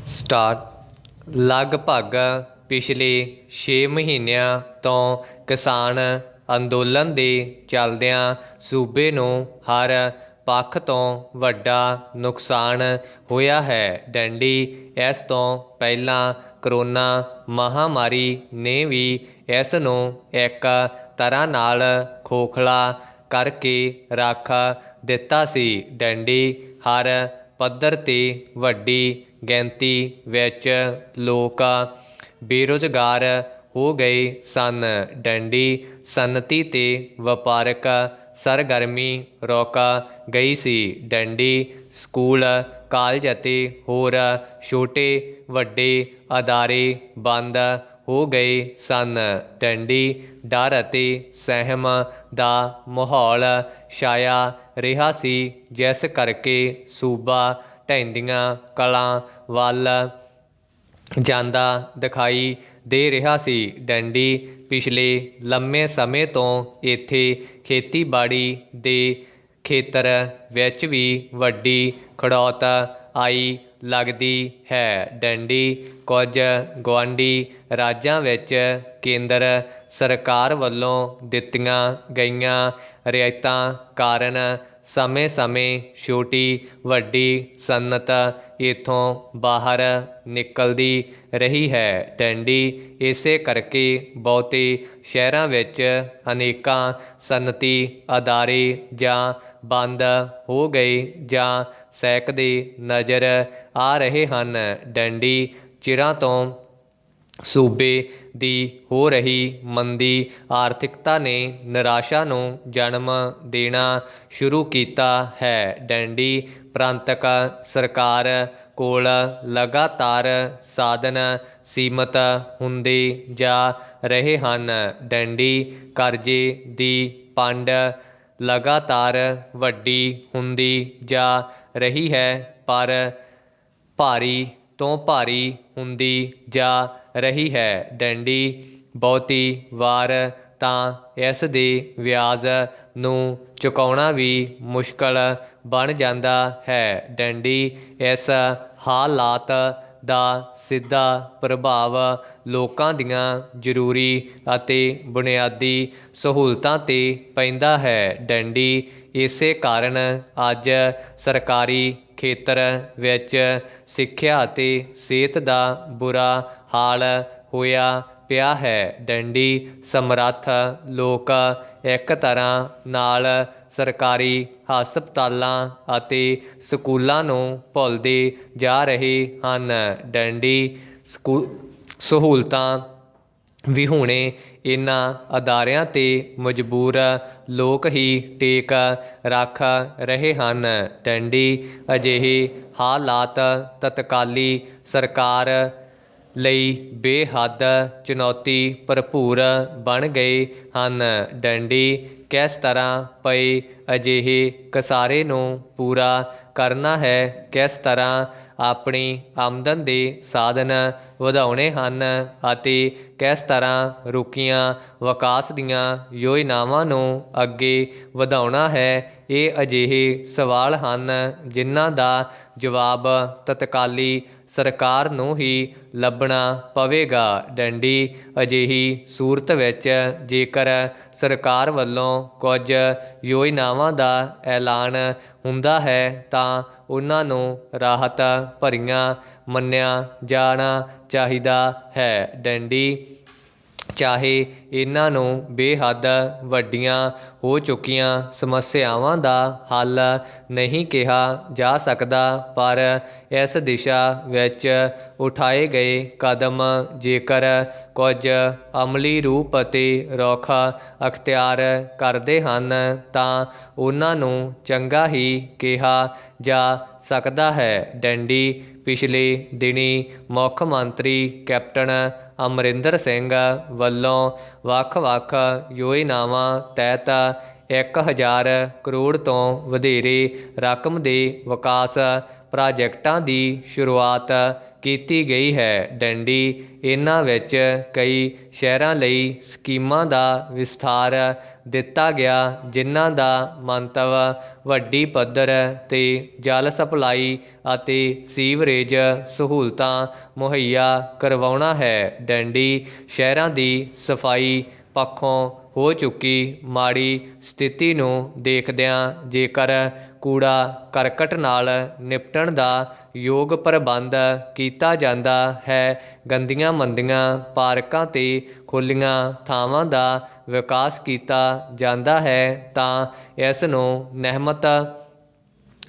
Start. ਲਗਭਗ ਪਿਛਲੇ 6 ਮਹੀਨਿਆਂ ਤੋਂ ਕਿਸਾਨ ਅੰਦੋਲਨ ਦੇ ਚੱਲਦਿਆਂ ਸੂਬੇ ਨੂੰ ਹਰ ਪੱਖ ਤੋਂ ਵੱਡਾ ਨੁਕਸਾਨ ਹੋਇਆ ਹੈ। ਡੰਡੀ ਇਸ ਤੋਂ ਪਹਿਲਾਂ ਕਰੋਨਾ ਮਹਾਮਾਰੀ ਨੇ ਵੀ ਇਸ ਨੂੰ ਇੱਕ ਤਰ੍ਹਾਂ ਨਾਲ ਖੋਖਲਾ ਕਰਕੇ ਰੱਖ ਦਿੱਤਾ ਸੀ। ਡੰਡੀ ਹਰ ਪੱਧਰ 'ਤੇ ਵੱਡੀ ਗਿਣਤੀ ਵਿੱਚ ਲੋਕ ਬੇਰੁਜ਼ਗਾਰ ਹੋ ਗਏ ਸਨ। ਡੰਡੀ ਸਨਅਤੀ ਤੇ ਵਪਾਰਕ ਸਰਗਰਮੀ ਰੁਕ ਗਈ ਸੀ। ਡੰਡੀ ਸਕੂਲ, ਕਾਲਜ ਅਤੇ ਹੋਰ ਛੋਟੇ ਵੱਡੇ ਅਦਾਰੇ ਬੰਦ ਹੋ ਗਏ ਸਨ। ਡੰਡੀ ਡਰ ਅਤੇ ਸਹਿਮ ਦਾ ਮਾਹੌਲ ਛਾਇਆ ਰਿਹਾ ਸੀ, ਜਿਸ ਕਰਕੇ ਸੂਬਾ ਢਹਿੰਦੀਆਂ ਕਲਾਂ ਵੱਲ ਜਾਂਦਾ ਦਿਖਾਈ ਦੇ ਰਿਹਾ ਸੀ। ਡੰਡੀ ਪਿਛਲੇ ਲੰਮੇ ਸਮੇਂ ਤੋਂ ਇੱਥੇ ਖੇਤੀਬਾੜੀ ਦੇ ਖੇਤਰ ਵਿੱਚ ਵੀ ਵੱਡੀ ਖੜੌਤ ਆਈ ਲੱਗਦੀ ਹੈ। ਡੰਡੀ ਕੁਝ ਗੁਆਂਢੀ ਰਾਜਾਂ ਵਿੱਚ ਕੇਂਦਰ ਸਰਕਾਰ ਵੱਲੋਂ ਦਿੱਤੀਆਂ ਗਈਆਂ ਰਿਆਇਤਾਂ ਕਾਰਨ ਸਮੇਂ-ਸਮੇਂ ਛੋਟੀ ਵੱਡੀ ਸਨਅਤ ਇੱਥੋਂ ਬਾਹਰ ਨਿਕਲਦੀ ਰਹੀ ਹੈ। ਡੰਡੀ ਇਸੇ ਕਰਕੇ ਬਹੁਤੇ ਸ਼ਹਿਰਾਂ ਵਿੱਚ ਅਨੇਕਾਂ ਸਨਅਤੀ ਅਦਾਰੇ ਜਾਂ ਬੰਦ ਹੋ ਗਏ ਜਾਂ ਸਹਿਕਦੇ ਨਜ਼ਰ ਆ ਰਹੇ ਹਨ। ਡੰਡੀ ਚਿਰਾਂ ਤੋਂ ਸੂਬੇ ਦੀ ਹੋ ਰਹੀ ਮੰਦੀ ਆਰਥਿਕਤਾ ਨੇ ਨਿਰਾਸ਼ਾ ਨੂੰ ਜਨਮ ਦੇਣਾ ਸ਼ੁਰੂ ਕੀਤਾ ਹੈ। ਡੰਡੀ ਪ੍ਰਾਂਤਕ ਸਰਕਾਰ ਕੋਲ ਲਗਾਤਾਰ ਸਾਧਨ ਸੀਮਤ ਹੁੰਦੇ ਜਾ ਰਹੇ ਹਨ। ਡੰਡੀ ਕਰਜ਼ੇ ਦੀ ਪੰਡ ਲਗਾਤਾਰ ਵੱਡੀ ਹੁੰਦੀ ਜਾ ਰਹੀ ਹੈ, ਪਰ ਭਾਰੀ ਤੋਂ ਭਾਰੀ ਹੁੰਦੀ ਜਾ ਰਹੀ ਹੈ। ਡੰਡੀ ਬਹੁਤੀ ਵਾਰ ਤਾਂ ਇਸ ਦੇ ਵਿਆਜ ਨੂੰ ਚੁਕਾਉਣਾ ਵੀ ਮੁਸ਼ਕਲ ਬਣ ਜਾਂਦਾ ਹੈ। ਡੰਡੀ ਇਸ ਹਾਲਾਤ ਦਾ ਸਿੱਧਾ ਪ੍ਰਭਾਵ ਲੋਕਾਂ ਦੀਆਂ ਜ਼ਰੂਰੀ ਅਤੇ ਬੁਨਿਆਦੀ ਸਹੂਲਤਾਂ 'ਤੇ ਪੈਂਦਾ ਹੈ। ਡੰਡੀ ਇਸੇ ਕਾਰਨ ਅੱਜ ਸਰਕਾਰੀ ਖੇਤਰ ਵਿੱਚ ਸਿੱਖਿਆ ਅਤੇ ਸਿਹਤ ਦਾ ਬੁਰਾ ਹਾਲ ਹੋਇਆ ਪਿਆ ਹੈ। ਡੰਡੀ ਸਮਰੱਥ ਲੋਕ ਇੱਕ ਤਰ੍ਹਾਂ ਨਾਲ ਸਰਕਾਰੀ ਹਸਪਤਾਲਾਂ ਅਤੇ ਸਕੂਲਾਂ ਨੂੰ ਭੁੱਲਦੇ ਜਾ ਰਹੇ ਹਨ। ਡੰਡੀ ਸਹੂਲਤਾਂ ਵਿਹੂਣੇ ਇਨ੍ਹਾਂ ਅਦਾਰਿਆਂ 'ਤੇ ਮਜਬੂਰ ਲੋਕ ਹੀ ਟੇਕ ਰੱਖ ਰਹੇ ਹਨ। ਡੰਡੀ ਅਜਿਹੇ ਹਾਲਾਤ ਤਤਕਾਲੀ ਸਰਕਾਰ ਲਈ ਬੇਹੱਦ ਚੁਣੌਤੀ ਭਰਪੂਰ ਬਣ ਗਏ ਹਨ। ਡੰਡੀ ਕਿਸ ਤਰ੍ਹਾਂ ਪਏ ਅਜਿਹੇ ਕਸਾਰੇ ਨੂੰ ਪੂਰਾ ਕਰਨਾ ਹੈ, ਕਿਸ ਤਰ੍ਹਾਂ ਆਪਣੀ ਆਮਦਨ ਦੇ ਸਾਧਨ ਵਧਾਉਣੇ ਹਨ ਅਤੇ ਕਿਸ ਤਰ੍ਹਾਂ ਰੁਕੀਆਂ ਵਿਕਾਸ ਦੀਆਂ ਯੋਜਨਾਵਾਂ ਨੂੰ ਅੱਗੇ ਵਧਾਉਣਾ ਹੈ, ਇਹ ਅਜਿਹੇ ਸਵਾਲ ਹਨ ਜਿਨ੍ਹਾਂ ਦਾ ਜਵਾਬ ਤਤਕਾਲੀ ਸਰਕਾਰ ਨੂੰ ਹੀ ਲੱਭਣਾ ਪਵੇਗਾ। ਡੰਡੀ ਅਜਿਹੀ ਸੂਰਤ ਵਿੱਚ ਜੇਕਰ ਸਰਕਾਰ ਵੱਲੋਂ ਕੁਝ ਯੋਜਨਾਵਾਂ ਦਾ ਐਲਾਨ ਹੁੰਦਾ ਹੈ ਤਾਂ ਉਹਨਾਂ ਨੂੰ ਰਾਹਤ ਭਰੀਆਂ ਮੰਨਿਆ ਜਾਣਾ ਚਾਹੀਦਾ ਹੈ। ਡੰਡੀ ਚਾਹੇ ਇਹਨਾਂ ਨੂੰ ਬੇਹੱਦ ਵੱਡੀਆਂ ਹੋ ਚੁੱਕੀਆਂ ਸਮੱਸਿਆਵਾਂ ਦਾ ਹੱਲ ਨਹੀਂ ਕਿਹਾ ਜਾ ਸਕਦਾ, ਪਰ ਇਸ ਦਿਸ਼ਾ ਵਿੱਚ ਉਠਾਏ ਗਏ ਕਦਮ ਜੇਕਰ ਕੁਝ ਅਮਲੀ ਰੂਪ ਅਤੇ ਰੁਖ ਅਖਤਿਆਰ ਕਰਦੇ ਹਨ ਤਾਂ ਉਹਨਾਂ ਨੂੰ ਚੰਗਾ ਹੀ ਕਿਹਾ ਜਾ ਸਕਦਾ ਹੈ। ਡੰਡੀ ਪਿਛਲੇ ਦਿਨੀਂ ਮੁੱਖ ਮੰਤਰੀ ਕੈਪਟਨ ਅਮਰਿੰਦਰ ਸਿੰਘ ਵੱਲੋਂ ਵੱਖ-ਵੱਖ ਯੋਜਨਾਵਾਂ ਤਹਿਤ 1000 ਕਰੋੜ ਤੋਂ ਵਧੇਰੇ ਰਕਮ ਦੇ ਵਿਕਾਸ ਪ੍ਰਾਜੈਕਟਾਂ ਦੀ ਸ਼ੁਰੂਆਤ ਕੀਤੀ ਗਈ ਹੈ। ਡੰਡੀ ਇਹਨਾਂ ਵਿੱਚ ਕਈ ਸ਼ਹਿਰਾਂ ਲਈ ਸਕੀਮਾਂ ਦਾ ਵਿਸਥਾਰ ਦਿੱਤਾ ਗਿਆ, ਜਿਨ੍ਹਾਂ ਦਾ ਮੰਤਵ ਵੱਡੀ ਪੱਧਰ 'ਤੇ ਜਲ ਸਪਲਾਈ ਅਤੇ ਸੀਵਰੇਜ ਸਹੂਲਤਾਂ ਮੁਹੱਈਆ ਕਰਵਾਉਣਾ ਹੈ। ਡੰਡੀ ਸ਼ਹਿਰਾਂ ਦੀ ਸਫਾਈ ਪੱਖੋਂ ਹੋ ਚੁੱਕੀ ਮਾੜੀ ਸਥਿਤੀ ਨੂੰ ਦੇਖਦਿਆਂ ਜੇਕਰ ਕੂੜਾ ਕਰਕਟ ਨਾਲ ਨਿਪਟਣ ਦਾ ਯੋਗ ਪ੍ਰਬੰਧ ਕੀਤਾ ਜਾਂਦਾ ਹੈ, ਗੰਦੀਆਂ ਮੰਦੀਆਂ ਪਾਰਕਾਂ ਅਤੇ ਖੁੱਲ੍ਹੀਆਂ ਥਾਵਾਂ ਦਾ ਵਿਕਾਸ ਕੀਤਾ ਜਾਂਦਾ ਹੈ, ਤਾਂ ਇਸ ਨੂੰ ਨਹਿਮਤ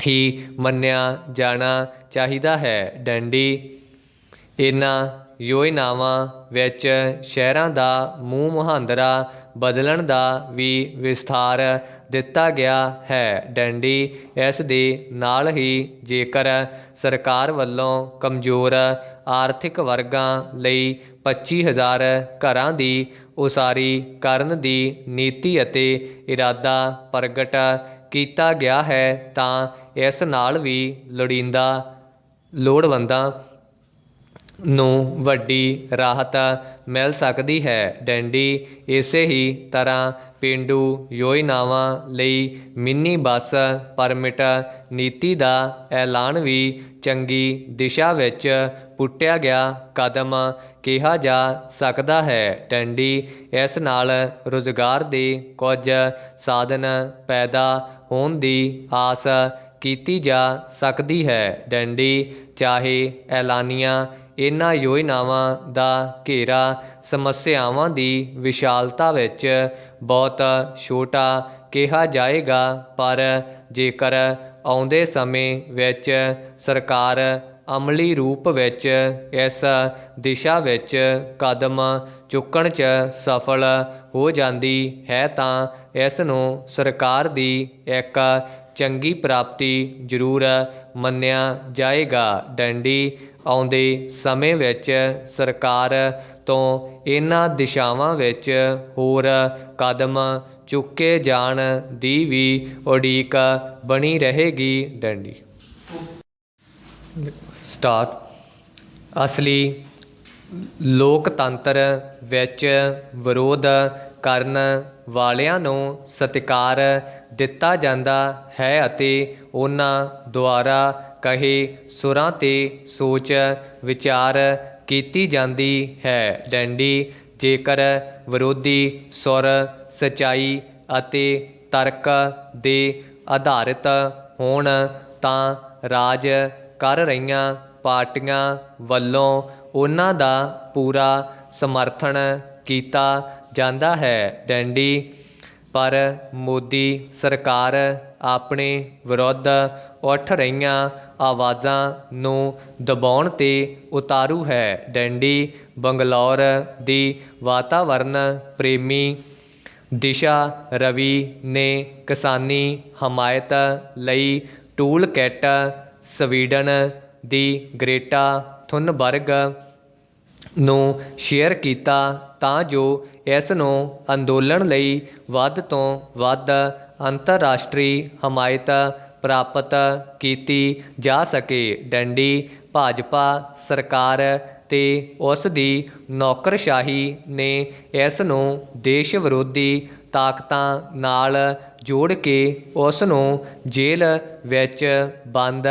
ਹੀ ਮੰਨਿਆ ਜਾਣਾ ਚਾਹੀਦਾ ਹੈ। ਡੰਡੀ ਇਹਨਾਂ ਯੋਜਨਾਵਾਂ ਵਿੱਚ ਸ਼ਹਿਰਾਂ ਦਾ ਮੂੰਹ ਮੁਹਾਂਦਰਾ ਬਦਲਣ ਦਾ ਵੀ ਵਿਸਥਾਰ ਦਿੱਤਾ ਗਿਆ ਹੈ। ਡੰਡੀ ਇਸ ਦੇ ਨਾਲ ਹੀ ਜੇਕਰ ਸਰਕਾਰ ਵੱਲੋਂ ਕਮਜ਼ੋਰ ਆਰਥਿਕ ਵਰਗਾਂ ਲਈ 25,000 ਘਰਾਂ ਦੀ ਉਸਾਰੀ ਕਰਨ ਦੀ ਨੀਤੀ ਅਤੇ ਇਰਾਦਾ ਪ੍ਰਗਟ ਕੀਤਾ ਗਿਆ ਹੈ, ਤਾਂ ਇਸ ਨਾਲ ਵੀ ਲੋੜਵੰਦਾਂ ਨੂੰ ਵੱਡੀ ਰਾਹਤ ਮਿਲ ਸਕਦੀ ਹੈ। ਡੰਡੀ ਇਸੇ ਹੀ ਤਰ੍ਹਾਂ ਪੇਂਡੂ ਯੋਜਨਾਵਾਂ ਲਈ ਮਿੰਨੀ ਬੱਸ ਪਰਮਿਟ ਨੀਤੀ ਦਾ ਐਲਾਨ ਵੀ ਚੰਗੀ ਦਿਸ਼ਾ ਵਿੱਚ ਪੁੱਟਿਆ ਗਿਆ ਕਦਮ ਕਿਹਾ ਜਾ ਸਕਦਾ ਹੈ। ਡੰਡੀ ਇਸ ਨਾਲ ਰੁਜ਼ਗਾਰ ਦੇ ਕੁਝ ਸਾਧਨ ਪੈਦਾ ਹੋਣ ਦੀ ਆਸ ਕੀਤੀ ਜਾ ਸਕਦੀ ਹੈ। ਡੰਡੀ ਚਾਹੇ ਐਲਾਨੀਆਂ ਇਹਨਾਂ ਯੋਜਨਾਵਾਂ ਦਾ ਘੇਰਾ ਸਮੱਸਿਆਵਾਂ ਦੀ ਵਿਸ਼ਾਲਤਾ ਵਿੱਚ ਬਹੁਤ ਛੋਟਾ ਕਿਹਾ ਜਾਏਗਾ, ਪਰ ਜੇਕਰ ਆਉਂਦੇ ਸਮੇਂ ਵਿੱਚ ਸਰਕਾਰ ਅਮਲੀ ਰੂਪ ਵਿੱਚ ਇਸ ਦਿਸ਼ਾ ਵਿੱਚ ਕਦਮ ਚੁੱਕਣ 'ਚ ਸਫਲ ਹੋ ਜਾਂਦੀ ਹੈ, ਤਾਂ ਇਸ ਨੂੰ ਸਰਕਾਰ ਦੀ ਇੱਕ ਚੰਗੀ ਪ੍ਰਾਪਤੀ ਜ਼ਰੂਰ ਮੰਨਿਆ ਜਾਏਗਾ। ਡੰਡੀ ਆਉਂਦੇ ਸਮੇਂ ਵਿੱਚ ਸਰਕਾਰ ਤੋਂ ਇਹਨਾਂ ਦਿਸ਼ਾਵਾਂ ਵਿੱਚ ਹੋਰ ਕਦਮ ਚੁੱਕੇ ਜਾਣ ਦੀ ਵੀ ਉਡੀਕ ਬਣੀ ਰਹੇਗੀ। ਡੰਡੀ ਅਸਲੀ ਲੋਕਤੰਤਰ ਵਿੱਚ ਵਿਰੋਧ ਕਰਨ ਵਾਲਿਆਂ ਨੂੰ ਸਤਿਕਾਰ ਦਿੱਤਾ ਜਾਂਦਾ ਹੈ ਅਤੇ ਉਹਨਾਂ ਦੁਆਰਾ ਕਹੇ ਸੁਰਾਂ 'ਤੇ ਸੋਚ ਵਿਚਾਰ ਕੀਤੀ ਜਾਂਦੀ ਹੈ। ਡੰਡੀ ਜੇਕਰ ਵਿਰੋਧੀ ਸੁਰ ਸੱਚਾਈ ਅਤੇ ਤਰਕ ਦੇ ਆਧਾਰਿਤ ਹੋਣ, ਤਾਂ ਰਾਜ ਕਰ ਰਹੀਆਂ ਪਾਰਟੀਆਂ ਵੱਲੋਂ ਉਹਨਾਂ ਦਾ ਪੂਰਾ ਸਮਰਥਨ ਕੀਤਾ ਜਾਂਦਾ ਹੈ। ਡੰਡੀ ਪਰ ਮੋਦੀ ਸਰਕਾਰ ਆਪਣੇ ਵਿਰੁੱਧ ਉੱਠ ਰਹੀਆਂ ਆਵਾਜ਼ਾਂ ਨੂੰ ਦਬਾਉਣ 'ਤੇ ਉਤਾਰੂ ਹੈ। ਡੰਡੀ ਬੰਗਲੌਰ ਦੀ ਵਾਤਾਵਰਨ ਪ੍ਰੇਮੀ ਦਿਸ਼ਾ ਰਵੀ ਨੇ ਕਿਸਾਨੀ ਹਮਾਇਤ ਲਈ ਟੂਲ ਕਿੱਟ ਸਵੀਡਨ ਦੀ ਗ੍ਰੇਟਾ ਥੁਨਬਰਗ ਨੂੰ ਸ਼ੇਅਰ ਕੀਤਾ, ਤਾਂ ਜੋ ਇਸ ਨੂੰ ਅੰਦੋਲਨ ਲਈ ਵੱਧ ਤੋਂ ਵੱਧ ਅੰਤਰਰਾਸ਼ਟਰੀ ਹਮਾਇਤ ਪ੍ਰਾਪਤ ਕੀਤੀ ਜਾ ਸਕੇ। ਡੰਡੀ ਭਾਜਪਾ ਸਰਕਾਰ ਤੇ ਉਸ ਦੀ ਨੌਕਰਸ਼ਾਹੀ ਨੇ ਇਸ ਨੂੰ ਦੇਸ਼ ਵਿਰੋਧੀ ਤਾਕਤਾਂ ਨਾਲ ਜੋੜ ਕੇ ਉਸ ਨੂੰ ਜੇਲ੍ਹ ਵਿੱਚ ਬੰਦ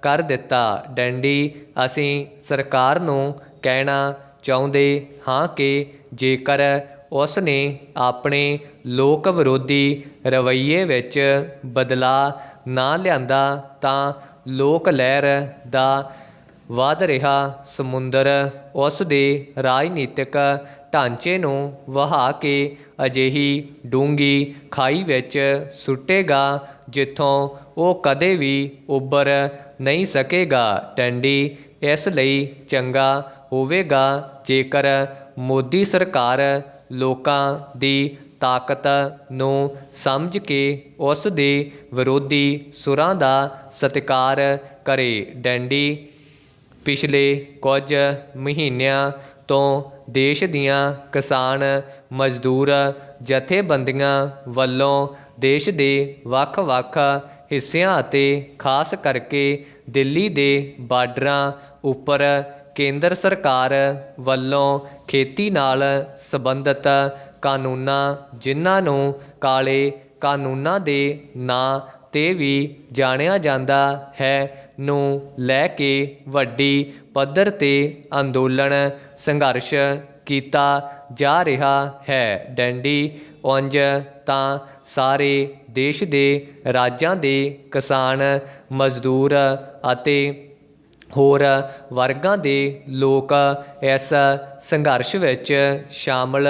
ਕਰ ਦਿੱਤਾ। ਡੰਡੀ ਅਸੀਂ ਸਰਕਾਰ ਨੂੰ ਕਹਿਣਾ ਚਾਹੁੰਦੇ ਹਾਂ ਕਿ ਜੇਕਰ ਉਸ ਨੇ ਆਪਣੇ ਲੋਕ ਵਿਰੋਧੀ ਰਵੱਈਏ ਵਿੱਚ ਬਦਲਾਅ ਨਾ ਲਿਆਂਦਾ, ਤਾਂ ਲੋਕ ਲਹਿਰ ਦਾ ਵਧ ਰਿਹਾ ਸਮੁੰਦਰ ਉਸ ਦੇ ਰਾਜਨੀਤਿਕ ਢਾਂਚੇ ਨੂੰ ਵਹਾ ਕੇ ਅਜਿਹੀ ਡੂੰਘੀ ਖਾਈ ਵਿੱਚ ਸੁੱਟੇਗਾ ਜਿੱਥੋਂ ਉਹ ਕਦੇ ਵੀ ਉੱਭਰ ਨਹੀਂ ਸਕੇਗਾ। ਡੰਡੀ ਇਸ ਲਈ ਚੰਗਾ ਹੋਵੇਗਾ ਜੇਕਰ ਮੋਦੀ ਸਰਕਾਰ ਲੋਕਾਂ ਦੀ ਤਾਕਤ ਨੂੰ ਸਮਝ ਕੇ ਉਸ ਦੇ ਵਿਰੋਧੀ ਸੁਰਾਂ ਦਾ ਸਤਿਕਾਰ ਕਰੇ। ਡੰਡੀ ਪਿਛਲੇ ਕੁਝ ਮਹੀਨਿਆਂ ਤੋਂ ਦੇਸ਼ ਦੀਆਂ ਕਿਸਾਨ ਮਜ਼ਦੂਰ ਜਥੇਬੰਦੀਆਂ ਵੱਲੋਂ ਦੇਸ਼ ਦੇ ਵੱਖ-ਵੱਖ ਹਿੱਸਿਆਂ ਅਤੇ ਖਾਸ ਕਰਕੇ ਦਿੱਲੀ ਦੇ ਬਾਰਡਰਾਂ ਉੱਪਰ ਕੇਂਦਰ ਸਰਕਾਰ ਵੱਲੋਂ ਖੇਤੀ ਨਾਲ ਸੰਬੰਧਿਤ ਕਾਨੂੰਨਾਂ, ਜਿਨ੍ਹਾਂ ਨੂੰ ਕਾਲੇ ਕਾਨੂੰਨਾਂ ਦੇ ਨਾਂ 'ਤੇ ਵੀ ਜਾਣਿਆ ਜਾਂਦਾ ਹੈ, ਨੂੰ ਲੈ ਕੇ ਵੱਡੀ ਪੱਧਰ 'ਤੇ ਅੰਦੋਲਨ ਸੰਘਰਸ਼ ਕੀਤਾ ਜਾ ਰਿਹਾ ਹੈ। ਡੰਡੀ ਉਂਝ ਤਾਂ ਸਾਰੇ ਦੇਸ਼ ਦੇ ਰਾਜਾਂ ਦੇ ਕਿਸਾਨ, ਮਜ਼ਦੂਰ ਅਤੇ ਹੋਰ ਵਰਗਾਂ ਦੇ ਲੋਕ ਇਸ ਸੰਘਰਸ਼ ਵਿੱਚ ਸ਼ਾਮਲ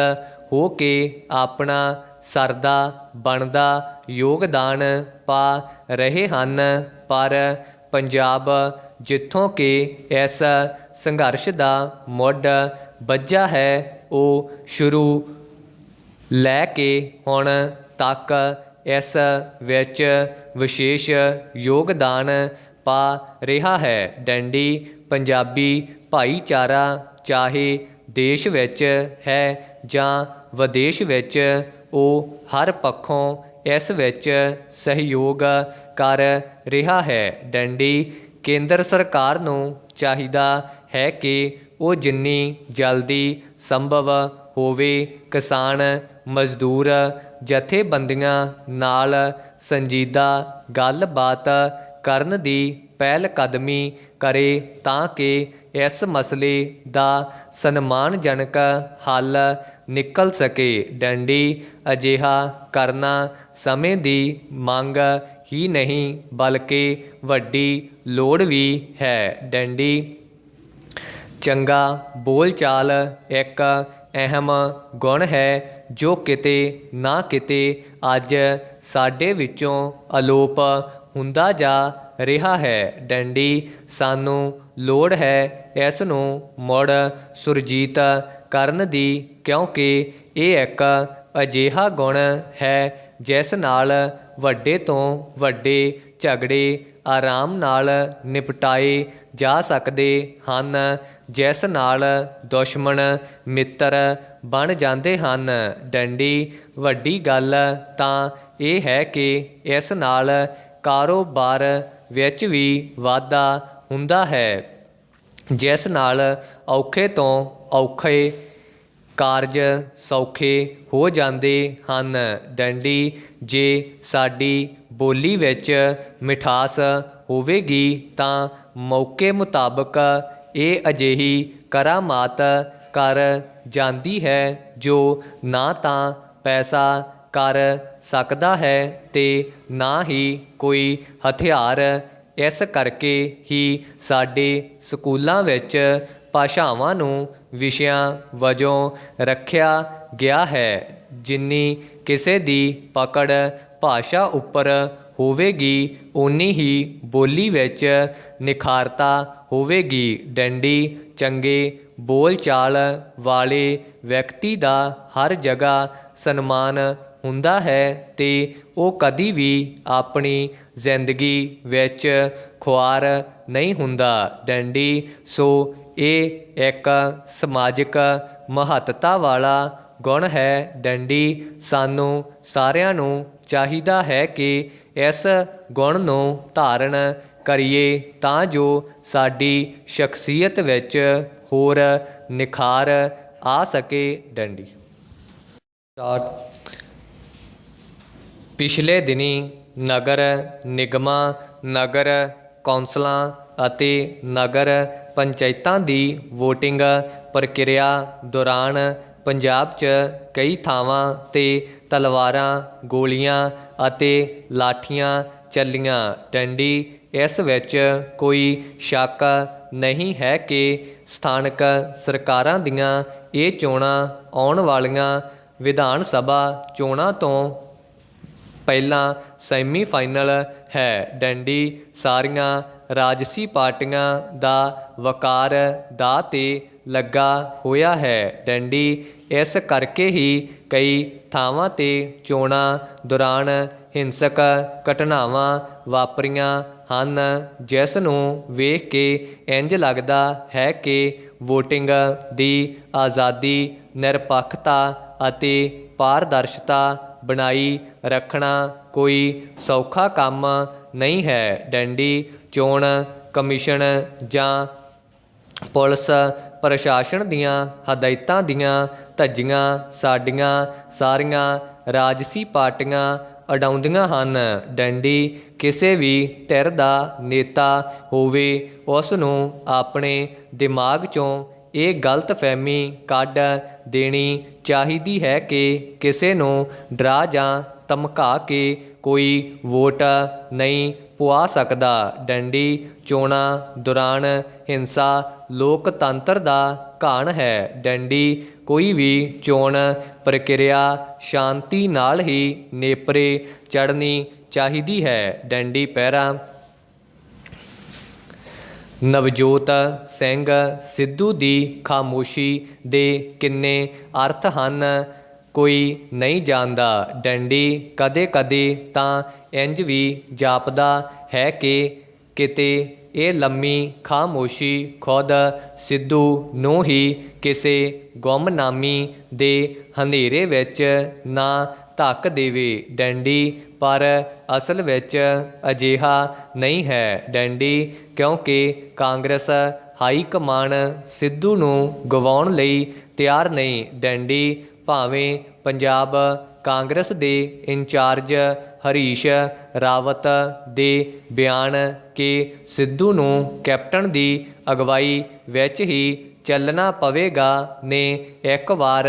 ਹੋ ਕੇ ਆਪਣਾ ਸਰਦਾ ਬਣਦਾ ਯੋਗਦਾਨ ਪਾ ਰਹੇ ਹਨ। ਪਰ ਪੰਜਾਬ, ਜਿੱਥੋਂ ਕਿ ਇਸ ਸੰਘਰਸ਼ ਦਾ ਮੁੱਢ ਬੱਝਾ ਹੈ, ਉਹ ਸ਼ੁਰੂ ਲੈ ਕੇ ਹੁਣ ਤੱਕ ਇਸ ਵਿੱਚ ਵਿਸ਼ੇਸ਼ ਯੋਗਦਾਨ ਪਾ ਰਿਹਾ ਹੈ। ਡੰਡੀ ਪੰਜਾਬੀ ਭਾਈਚਾਰਾ ਚਾਹੇ ਦੇਸ਼ ਵਿੱਚ ਹੈ ਜਾਂ ਵਿਦੇਸ਼ ਵਿੱਚ, ਉਹ ਹਰ ਪੱਖੋਂ ਇਸ ਵਿੱਚ ਸਹਿਯੋਗ ਕਰ ਰਿਹਾ ਹੈ। ਡੰਡੀ ਕੇਂਦਰ ਸਰਕਾਰ ਨੂੰ ਚਾਹੀਦਾ ਹੈ ਕਿ ਉਹ ਜਿੰਨੀ ਜਲਦੀ ਸੰਭਵ ਹੋਵੇ ਕਿਸਾਨ ਮਜ਼ਦੂਰ ਜਥੇਬੰਦੀਆਂ ਨਾਲ ਸੰਜੀਦਾ ਗੱਲਬਾਤ ਕਰਨ ਦੀ ਪਹਿਲ ਕਦਮੀ ਕਰੇ, ਤਾਂ ਕਿ ਇਸ ਮਸਲੇ ਦਾ ਸਨਮਾਨਜਨਕ ਹੱਲ ਨਿਕਲ ਸਕੇ। ਡੰਡੀ ਅਜਿਹਾ ਕਰਨਾ ਸਮੇਂ ਦੀ ਮੰਗ ਹੀ ਨਹੀਂ, ਬਲਕਿ ਵੱਡੀ ਲੋੜ ਵੀ ਹੈ। ਡੰਡੀ ਚੰਗਾ ਬੋਲਚਾਲ ਇੱਕ ਅਹਿਮ ਗੁਣ ਹੈ, ਜੋ ਕਿਤੇ ਨਾ ਕਿਤੇ ਅੱਜ ਸਾਡੇ ਵਿੱਚੋਂ ਅਲੋਪ ਹੁੰਦਾ ਜਾ ਰਿਹਾ ਹੈ। ਡੰਡੀ ਸਾਨੂੰ ਲੋੜ ਹੈ ਇਸ ਨੂੰ ਮੁੜ ਸੁਰਜੀਤ ਕਰਨ ਦੀ, ਕਿਉਂਕਿ ਇਹ ਇੱਕ ਅਜਿਹਾ ਗੁਣ ਹੈ ਜਿਸ ਨਾਲ ਵੱਡੇ ਤੋਂ ਵੱਡੇ ਝਗੜੇ ਆਰਾਮ ਨਾਲ ਨਿਪਟਾਏ ਜਾ ਸਕਦੇ ਹਨ, ਜਿਸ ਨਾਲ ਦੁਸ਼ਮਣ ਮਿੱਤਰ ਬਣ ਜਾਂਦੇ ਹਨ। ਡੰਡੀ ਵੱਡੀ ਗੱਲ ਤਾਂ ਇਹ ਹੈ ਕਿ ਇਸ ਨਾਲ ਕਾਰੋਬਾਰ ਵਿੱਚ ਵੀ ਵਾਧਾ ਹੁੰਦਾ ਹੈ, ਜਿਸ ਨਾਲ ਔਖੇ ਤੋਂ ਔਖੇ ਕਾਰਜ ਸੌਖੇ ਹੋ ਜਾਂਦੇ ਹਨ। ਡੰਡੀ ਜੇ ਸਾਡੀ ਬੋਲੀ ਵਿੱਚ ਮਿਠਾਸ ਹੋਵੇਗੀ ਤਾਂ ਮੌਕੇ ਮੁਤਾਬਕ ਇਹ ਅਜਿਹੀ ਕਰਾਮਾਤ ਕਰ ਜਾਂਦੀ ਹੈ ਜੋ ਨਾ ਤਾਂ ਪੈਸਾ ਕਰ ਸਕਦਾ ਹੈ ਤੇ ਨਾ ਹੀ ਕੋਈ ਹਥਿਆਰ। ਇਸ ਕਰਕੇ ਹੀ ਸਾਡੇ ਸਕੂਲਾਂ ਵਿੱਚ ਭਾਸ਼ਾਵਾਂ ਨੂੰ ਵਿਸ਼ਿਆਂ ਵਜੋਂ ਰੱਖਿਆ ਗਿਆ ਹੈ। ਜਿੰਨੀ ਕਿਸੇ ਦੀ ਪਕੜ ਭਾਸ਼ਾ ਉੱਪਰ ਹੋਵੇਗੀ, ਓਨੀ ਹੀ ਬੋਲੀ ਵਿੱਚ ਨਿਖਾਰਤਾ ਹੋਵੇਗੀ। ਡੰਡੀ ਚੰਗੇ ਬੋਲਚਾਲ ਵਾਲੇ ਵਿਅਕਤੀ ਦਾ ਹਰ ਜਗ੍ਹਾ ਸਨਮਾਨ ਹੁੰਦਾ ਹੈ ਤੇ ਉਹ ਕਦੀ ਵੀ ਆਪਣੀ ਜ਼ਿੰਦਗੀ ਵਿੱਚ ਖੁਆਰ ਨਹੀਂ ਹੁੰਦਾ। ਡੰਡੀ ਸੋ ਇਹ ਇੱਕ ਸਮਾਜਿਕ ਮਹੱਤਤਾ ਵਾਲਾ ਗੁਣ ਹੈ। ਡੰਡੀ ਸਾਨੂੰ ਸਾਰਿਆਂ ਨੂੰ ਚਾਹੀਦਾ ਹੈ ਕਿ ਇਸ ਗੁਣ ਨੂੰ ਧਾਰਨ ਕਰੀਏ ਤਾਂ ਜੋ ਸਾਡੀ ਸ਼ਖਸੀਅਤ ਵਿੱਚ ਹੋਰ ਨਿਖਾਰ ਆ ਸਕੇ। ਡੰਡੀ ਪਿਛਲੇ ਦਿਨੀਂ ਨਗਰ ਨਿਗਮਾਂ, ਨਗਰ ਕੌਂਸਲਾਂ ਅਤੇ ਨਗਰ ਪੰਚਾਇਤਾਂ ਦੀ ਵੋਟਿੰਗ ਪ੍ਰਕਿਰਿਆ ਦੌਰਾਨ ਪੰਜਾਬ 'ਚ ਕਈ ਥਾਵਾਂ 'ਤੇ ਤਲਵਾਰਾਂ, ਗੋਲੀਆਂ ਅਤੇ ਲਾਠੀਆਂ ਚੱਲੀਆਂ। ਡੰਡੀ ਇਸ ਵਿੱਚ ਕੋਈ ਸ਼ੱਕ ਨਹੀਂ ਹੈ ਕਿ ਸਥਾਨਕ ਸਰਕਾਰਾਂ ਦੀਆਂ ਇਹ ਚੋਣਾਂ ਆਉਣ ਵਾਲੀਆਂ ਵਿਧਾਨ ਸਭਾ ਚੋਣਾਂ ਤੋਂ ਪਹਿਲਾਂ ਸੈਮੀਫਾਈਨਲ ਹੈ। ਡੰਡੀ ਸਾਰੀਆਂ ਰਾਜਸੀ ਪਾਰਟੀਆਂ ਦਾ ਵਕਾਰ ਦਾਅ 'ਤੇ ਲੱਗਾ ਹੋਇਆ ਹੈ। ਡੰਡੀ ਇਸ ਕਰਕੇ ਹੀ ਕਈ ਥਾਵਾਂ 'ਤੇ ਚੋਣਾਂ ਦੌਰਾਨ ਹਿੰਸਕ ਘਟਨਾਵਾਂ ਵਾਪਰੀਆਂ ਹਨ, ਜਿਸ ਨੂੰ ਵੇਖ ਕੇ ਇੰਝ ਲੱਗਦਾ ਹੈ ਕਿ ਵੋਟਿੰਗ ਦੀ ਆਜ਼ਾਦੀ, ਨਿਰਪੱਖਤਾ ਅਤੇ ਪਾਰਦਰਸ਼ਤਾ ਬਣਾਈ ਰੱਖਣਾ ਕੋਈ ਸੌਖਾ ਕੰਮ नहीं है। डंडी चोण कमीशन जां पुलिस प्रशासन दियां हदायतां दियां धज्जियां साडियां सारियां राजसी पार्टियां ਉਡਾਉਂਦੀਆਂ ਹਨ। ਡੰਡੀ ਕਿਸੇ ਵੀ ਧਿਰ ਦਾ ਨੇਤਾ ਹੋਵੇ ਉਸ ਨੂੰ ਆਪਣੇ ਦਿਮਾਗ 'ਚੋਂ ਇਹ ਗਲਤਫਹਿਮੀ ਕੱਢ ਦੇਣੀ ਚਾਹੀਦੀ ਹੈ ਕਿ ਕਿਸੇ ਨੂੰ ਡਰਾ ਜਾਂ ਧਮਕਾ ਕੇ ਕੋਈ ਵੋਟ ਨਹੀਂ ਪੁਆ ਸਕਦਾ। ਡੰਡੀ ਚੋਣਾਂ ਦੌਰਾਨ ਹਿੰਸਾ ਲੋਕਤੰਤਰ ਦਾ ਘਾਣ ਹੈ। ਡੰਡੀ ਕੋਈ ਵੀ ਚੋਣ ਪ੍ਰਕਿਰਿਆ ਸ਼ਾਂਤੀ ਨਾਲ ਹੀ ਨੇਪਰੇ ਚੜ੍ਹਨੀ ਚਾਹੀਦੀ ਹੈ। ਡੰਡੀ ਪਹਿਰਾ ਨਵਜੋਤ ਸਿੰਘ ਸਿੱਧੂ ਦੀ ਖਾਮੋਸ਼ੀ ਦੇ ਕਿੰਨੇ ਅਰਥ ਹਨ ਕੋਈ ਨਹੀਂ ਜਾਣਦਾ। ਡੰਡੀ ਕਦੇ ਕਦੇ ਤਾਂ ਇੰਝ ਵੀ ਜਾਪਦਾ ਹੈ ਕਿ ਕਿਤੇ ਇਹ ਲੰਮੀ ਖਾਮੋਸ਼ੀ ਖੁਦ ਸਿੱਧੂ ਨੂੰ ਹੀ ਕਿਸੇ ਗੁੰਮਨਾਮੀ ਦੇ ਹਨੇਰੇ ਵਿੱਚ ਨਾ ਧੱਕ ਦੇਵੇ। ਡੰਡੀ ਪਰ ਅਸਲ ਵਿੱਚ ਅਜਿਹਾ ਨਹੀਂ ਹੈ। ਡੰਡੀ ਕਿਉਂਕਿ ਕਾਂਗਰਸ ਹਾਈ ਕਮਾਨ ਸਿੱਧੂ ਨੂੰ ਗਵਾਉਣ ਲਈ ਤਿਆਰ ਨਹੀਂ। ਡੰਡੀ ਭਾਵੇਂ ਪੰਜਾਬ ਕਾਂਗਰਸ ਦੇ ਇੰਚਾਰਜ ਹਰੀਸ਼ ਰਾਵਤ ਦੇ ਬਿਆਨ ਕਿ ਸਿੱਧੂ ਨੂੰ ਕੈਪਟਨ ਦੀ ਅਗਵਾਈ ਵਿੱਚ ਹੀ ਚੱਲਣਾ ਪਵੇਗਾ ਨੇ ਇੱਕ ਵਾਰ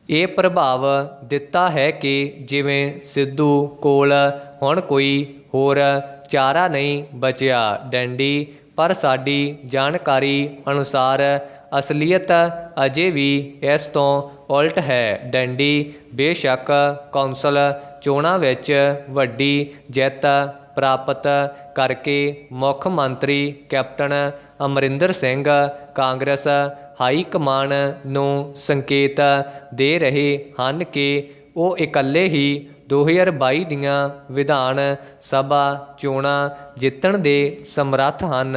ਇਹ ਪ੍ਰਭਾਵ ਦਿੱਤਾ ਹੈ ਕਿ ਜਿਵੇਂ ਸਿੱਧੂ ਕੋਲ ਹੁਣ ਕੋਈ ਹੋਰ ਚਾਰਾ ਨਹੀਂ ਬਚਿਆ। ਡੰਡੀ ਪਰ ਸਾਡੀ ਜਾਣਕਾਰੀ ਅਨੁਸਾਰ ਅਸਲੀਅਤ ਅਜੇ ਵੀ ਇਸ ਤੋਂ ਉਲਟ ਹੈ। ਡੰਡੀ ਬੇਸ਼ੱਕ ਕੌਂਸਲ ਚੋਣਾਂ ਵਿੱਚ ਵੱਡੀ ਜਿੱਤ ਪ੍ਰਾਪਤ ਕਰਕੇ ਮੁੱਖ ਮੰਤਰੀ captain Amarinder Singh Congress high command ਨੂੰ ਸੰਕੇਤ ਦੇ ਰਹੇ ਹਨ ਕਿ ਉਹ ਇਕੱਲੇ ਹੀ 2022 ਦੀਆਂ ਵਿਧਾਨ ਸਭਾ ਚੋਣਾਂ ਜਿੱਤਣ ਦੇ ਸਮਰੱਥ ਹਨ।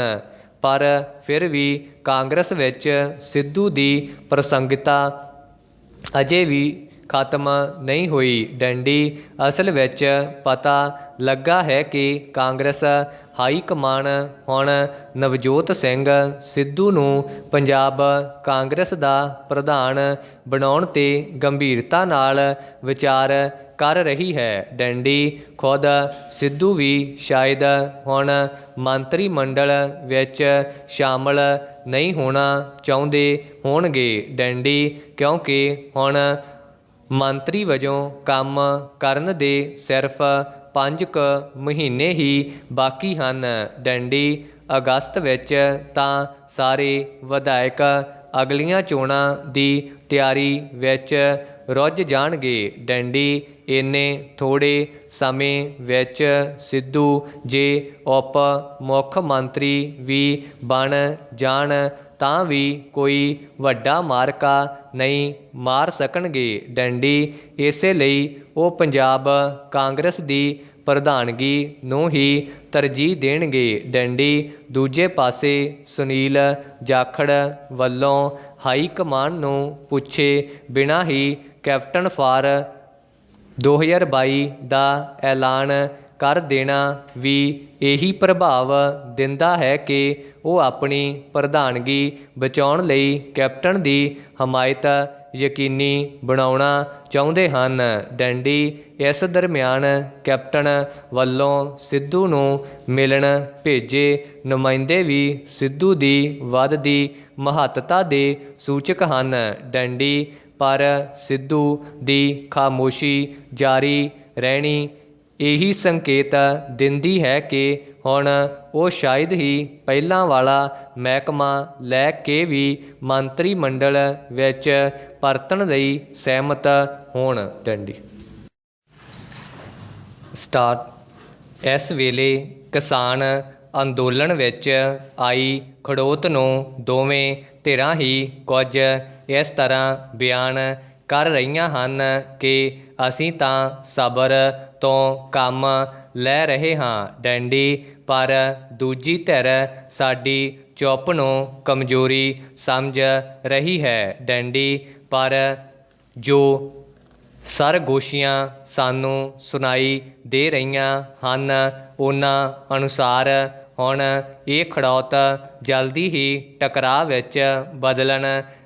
ਪਰ ਫਿਰ ਵੀ ਕਾਂਗਰਸ ਵਿੱਚ ਸਿੱਧੂ ਦੀ ਪ੍ਰਸੰਗਤਾ ਅਜੇ ਵੀ ਖਤਮ ਨਹੀਂ ਹੋਈ। ਡੰਡੀ ਅਸਲ ਵਿੱਚ ਪਤਾ ਲੱਗਾ ਹੈ ਕਿ ਕਾਂਗਰਸ ਹਾਈ ਕਮਾਨ ਹੁਣ ਨਵਜੋਤ ਸਿੰਘ ਸਿੱਧੂ ਨੂੰ ਪੰਜਾਬ ਕਾਂਗਰਸ ਦਾ ਪ੍ਰਧਾਨ ਬਣਾਉਣ 'ਤੇ ਗੰਭੀਰਤਾ ਨਾਲ ਵਿਚਾਰ ਕਰ ਰਹੀ ਹੈ। ਡੰਡੀ ਖੁਦ ਸਿੱਧੂ ਵੀ ਸ਼ਾਇਦ ਹੁਣ ਮੰਤਰੀ ਮੰਡਲ ਵਿੱਚ ਸ਼ਾਮਲ ਨਹੀਂ ਹੋਣਾ ਚਾਹੁੰਦੇ ਹੋਣਗੇ। ਡੰਡੀ ਕਿਉਂਕਿ ਹੁਣ ਮੰਤਰੀ ਵਜੋਂ ਕੰਮ ਕਰਨ ਦੇ ਸਿਰਫ 5 ਕੁ ਮਹੀਨੇ ਹੀ ਬਾਕੀ ਹਨ। ਡੰਡੀ ਅਗਸਤ ਵਿੱਚ ਤਾਂ ਸਾਰੇ ਵਿਧਾਇਕ ਅਗਲੀਆਂ ਚੋਣਾਂ ਦੀ ਤਿਆਰੀ ਵਿੱਚ ਰੁੱਝ ਜਾਣਗੇ। ਡੰਡੀ ਇੰਨੇ ਥੋੜ੍ਹੇ ਸਮੇਂ ਵਿੱਚ ਸਿੱਧੂ ਜੇ ਉਪ ਮੁੱਖ ਮੰਤਰੀ ਵੀ ਬਣ ਜਾਣ ਤਾਂ ਵੀ ਕੋਈ ਵੱਡਾ ਮਾਰਕਾ ਨਹੀਂ ਮਾਰ ਸਕਣਗੇ। ਡੰਡੀ ਇਸੇ ਲਈ ਉਹ ਪੰਜਾਬ ਕਾਂਗਰਸ ਦੀ ਪ੍ਰਧਾਨਗੀ ਨੂੰ ਹੀ ਤਰਜੀਹ ਦੇਣਗੇ। ਡੰਡੀ ਦੂਜੇ ਪਾਸੇ ਸੁਨੀਲ ਜਾਖੜ ਵੱਲੋਂ ਹਾਈ ਕਮਾਨ ਨੂੰ ਪੁੱਛੇ ਬਿਨਾਂ ਹੀ ਕੈਪਟਨ ਫਾਰ 2022 ਦਾ ਐਲਾਨ ਕਰ ਦੇਣਾ ਵੀ ਇਹੀ ਪ੍ਰਭਾਵ ਦਿੰਦਾ ਹੈ ਕਿ ਉਹ ਆਪਣੀ ਪ੍ਰਧਾਨਗੀ ਬਚਾਉਣ ਲਈ ਕੈਪਟਨ ਦੀ ਹਮਾਇਤ ਯਕੀਨੀ ਬਣਾਉਣਾ ਚਾਹੁੰਦੇ ਹਨ। ਡੰਡੀ ਇਸ ਦਰਮਿਆਨ ਕੈਪਟਨ ਵੱਲੋਂ ਸਿੱਧੂ ਨੂੰ ਮਿਲਣ ਭੇਜੇ ਨੁਮਾਇੰਦੇ ਵੀ ਸਿੱਧੂ ਦੀ ਵੱਧਦੀ ਮਹੱਤਤਾ ਦੇ ਸੂਚਕ ਹਨ। ਡੰਡੀ ਪਰ ਸਿੱਧੂ ਦੀ ਖਾਮੋਸ਼ੀ ਜਾਰੀ ਰਹਿਣੀ ਇਹੀ ਸੰਕੇਤ ਦਿੰਦੀ ਹੈ ਕਿ ਹੁਣ ਉਹ ਸ਼ਾਇਦ ਹੀ ਪਹਿਲਾਂ ਵਾਲਾ ਮਹਿਕਮਾ ਲੈ ਕੇ ਵੀ ਮੰਤਰੀ ਮੰਡਲ ਵਿੱਚ ਪਰਤਣ ਲਈ ਸਹਿਮਤ ਹੋਣ। ਡੰਡੀ ਸਟਾਰਟ ਇਸ ਵੇਲੇ ਕਿਸਾਨ ਅੰਦੋਲਨ ਵਿੱਚ ਆਈ ਖੜੋਤ ਨੂੰ ਦੋਵੇਂ ਧਿਰਾਂ ਹੀ ਕੁਝ ਇਸ ਤਰ੍ਹਾਂ ਬਿਆਨ ਕਰ ਰਹੀਆਂ ਹਨ ਕਿ ਅਸੀਂ ਤਾਂ ਸਬਰ ਤੋਂ ਕੰਮ ਲੈ ਰਹੇ ਹਾਂ। ਡੰਡੀ ਪਰ ਦੂਜੀ ਧਿਰ ਸਾਡੀ ਚੁੱਪ ਨੂੰ ਕਮਜ਼ੋਰੀ ਸਮਝ ਰਹੀ ਹੈ। ਡੰਡੀ ਪਰ ਜੋ ਸਰਗੋਸ਼ੀਆਂ ਸਾਨੂੰ ਸੁਣਾਈ ਦੇ ਰਹੀਆਂ ਹਨ। ਉਹਨਾਂ ਅਨੁਸਾਰ ਹੁਣ ਇਹ ਖੜੌਤ ਜਲਦੀ ਹੀ ਟਕਰਾਅ ਵਿੱਚ ਬਦਲਣ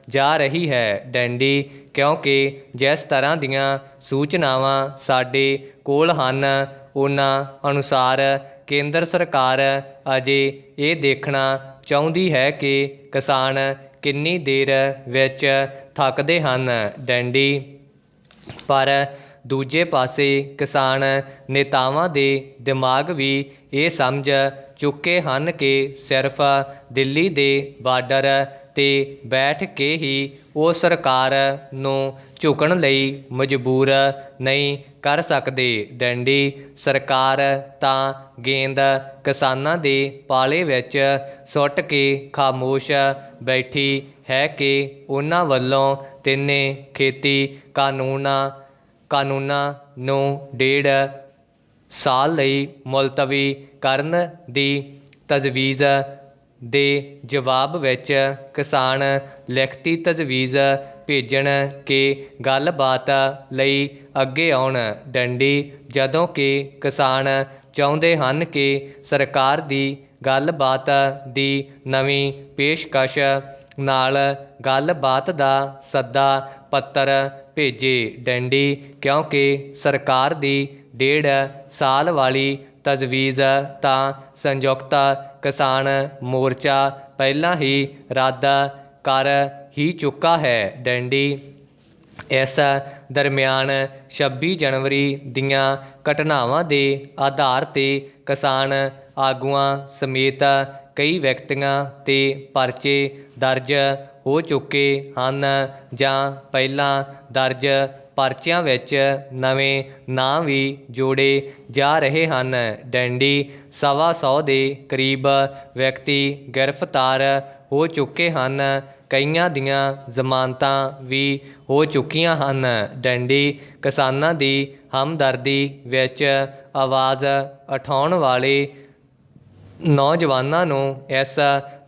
ਜਾ ਰਹੀ ਹੈ ਡੈਂਡੀ, ਕਿਉਂਕਿ ਜਿਸ ਤਰ੍ਹਾਂ ਦੀਆਂ ਸੂਚਨਾਵਾਂ ਸਾਡੇ ਕੋਲ ਹਨ ਉਹਨਾਂ ਅਨੁਸਾਰ ਕੇਂਦਰ ਸਰਕਾਰ ਅਜੇ ਇਹ ਦੇਖਣਾ ਚਾਹੁੰਦੀ ਹੈ ਕਿ ਕਿਸਾਨ ਕਿੰਨੀ ਦੇਰ ਵਿੱਚ ਥੱਕਦੇ ਹਨ ਡੈਂਡੀ। ਪਰ ਦੂਜੇ ਪਾਸੇ ਕਿਸਾਨ ਨੇਤਾਵਾਂ ਦੇ ਦਿਮਾਗ ਵੀ ਇਹ ਸਮਝ ਚੁੱਕੇ ਹਨ ਕਿ ਸਿਰਫ ਦਿੱਲੀ ਦੇ ਬਾਰਡਰ 'ਤੇ ਬੈਠ ਕੇ ਹੀ ਉਹ ਸਰਕਾਰ ਨੂੰ ਝੁਕਣ ਲਈ ਮਜਬੂਰ ਨਹੀਂ ਕਰ ਸਕਦੇ ਡੈਂਡੀ। ਸਰਕਾਰ ਤਾਂ ਗੇਂਦ ਕਿਸਾਨਾਂ ਦੇ ਪਾਲੇ ਵਿੱਚ ਸੁੱਟ ਕੇ ਖਾਮੋਸ਼ ਬੈਠੀ ਹੈ ਕਿ ਉਹਨਾਂ ਵੱਲੋਂ ਤਿੰਨੇ ਖੇਤੀ ਕਾਨੂੰਨਾਂ ਨੂੰ 1.5 ਸਾਲ ਲਈ ਮੁਲਤਵੀ ਕਰਨ ਦੀ ਤਜਵੀਜ਼ ਦੇ ਜਵਾਬ ਵਿੱਚ ਕਿਸਾਨ ਲਿਖਤੀ ਤਜਵੀਜ਼ ਭੇਜਣ ਕਿ ਗੱਲਬਾਤ ਲਈ ਅੱਗੇ ਆਉਣ ਡੰਡੀ, ਜਦੋਂ ਕਿ ਕਿਸਾਨ ਚਾਹੁੰਦੇ ਹਨ ਕਿ ਸਰਕਾਰ ਦੀ ਗੱਲਬਾਤ ਦੀ ਨਵੀਂ ਪੇਸ਼ਕਸ਼ ਨਾਲ ਗੱਲਬਾਤ ਦਾ ਸੱਦਾ ਪੱਤਰ ਭੇਜੇ ਡੰਡੀ, ਕਿਉਂਕਿ ਸਰਕਾਰ ਦੀ 1.5 ਸਾਲ ਵਾਲੀ ਤਜਵੀਜ਼ ਤਾਂ ਸੰਯੁਕਤ ਕਿਸਾਨ ਮੋਰਚਾ ਪਹਿਲਾਂ ਹੀ ਰੱਦ ਕਰ ਹੀ ਚੁੱਕਾ ਹੈ ਡੰਡੀ। ਇਸ ਦਰਮਿਆਨ 26 ਜਨਵਰੀ ਦੀਆਂ ਘਟਨਾਵਾਂ ਦੇ ਆਧਾਰ 'ਤੇ ਕਿਸਾਨ ਆਗੂਆਂ ਸਮੇਤ ਕਈ ਵਿਅਕਤੀਆਂ 'ਤੇ ਪਰਚੇ ਦਰਜ ਹੋ ਚੁੱਕੇ ਹਨ ਜਾਂ ਪਹਿਲਾਂ ਦਰਜ ਪਰਚਿਆਂ ਵਿੱਚ ਨਵੇਂ ਨਾਂ ਵੀ ਜੋੜੇ ਜਾ ਰਹੇ ਹਨ ਡੈਂਡੀ। 125 ਦੇ ਕਰੀਬ ਵਿਅਕਤੀ ਗ੍ਰਿਫਤਾਰ ਹੋ ਚੁੱਕੇ ਹਨ। ਕਈਆਂ ਦੀਆਂ ਜ਼ਮਾਨਤਾਂ ਵੀ ਹੋ ਚੁੱਕੀਆਂ ਹਨ ਡੈਂਡੀ। ਕਿਸਾਨਾਂ ਦੀ ਹਮਦਰਦੀ ਵਿੱਚ ਆਵਾਜ਼ ਉਠਾਉਣ ਵਾਲੇ ਨੌਜਵਾਨਾਂ ਨੂੰ ਇਸ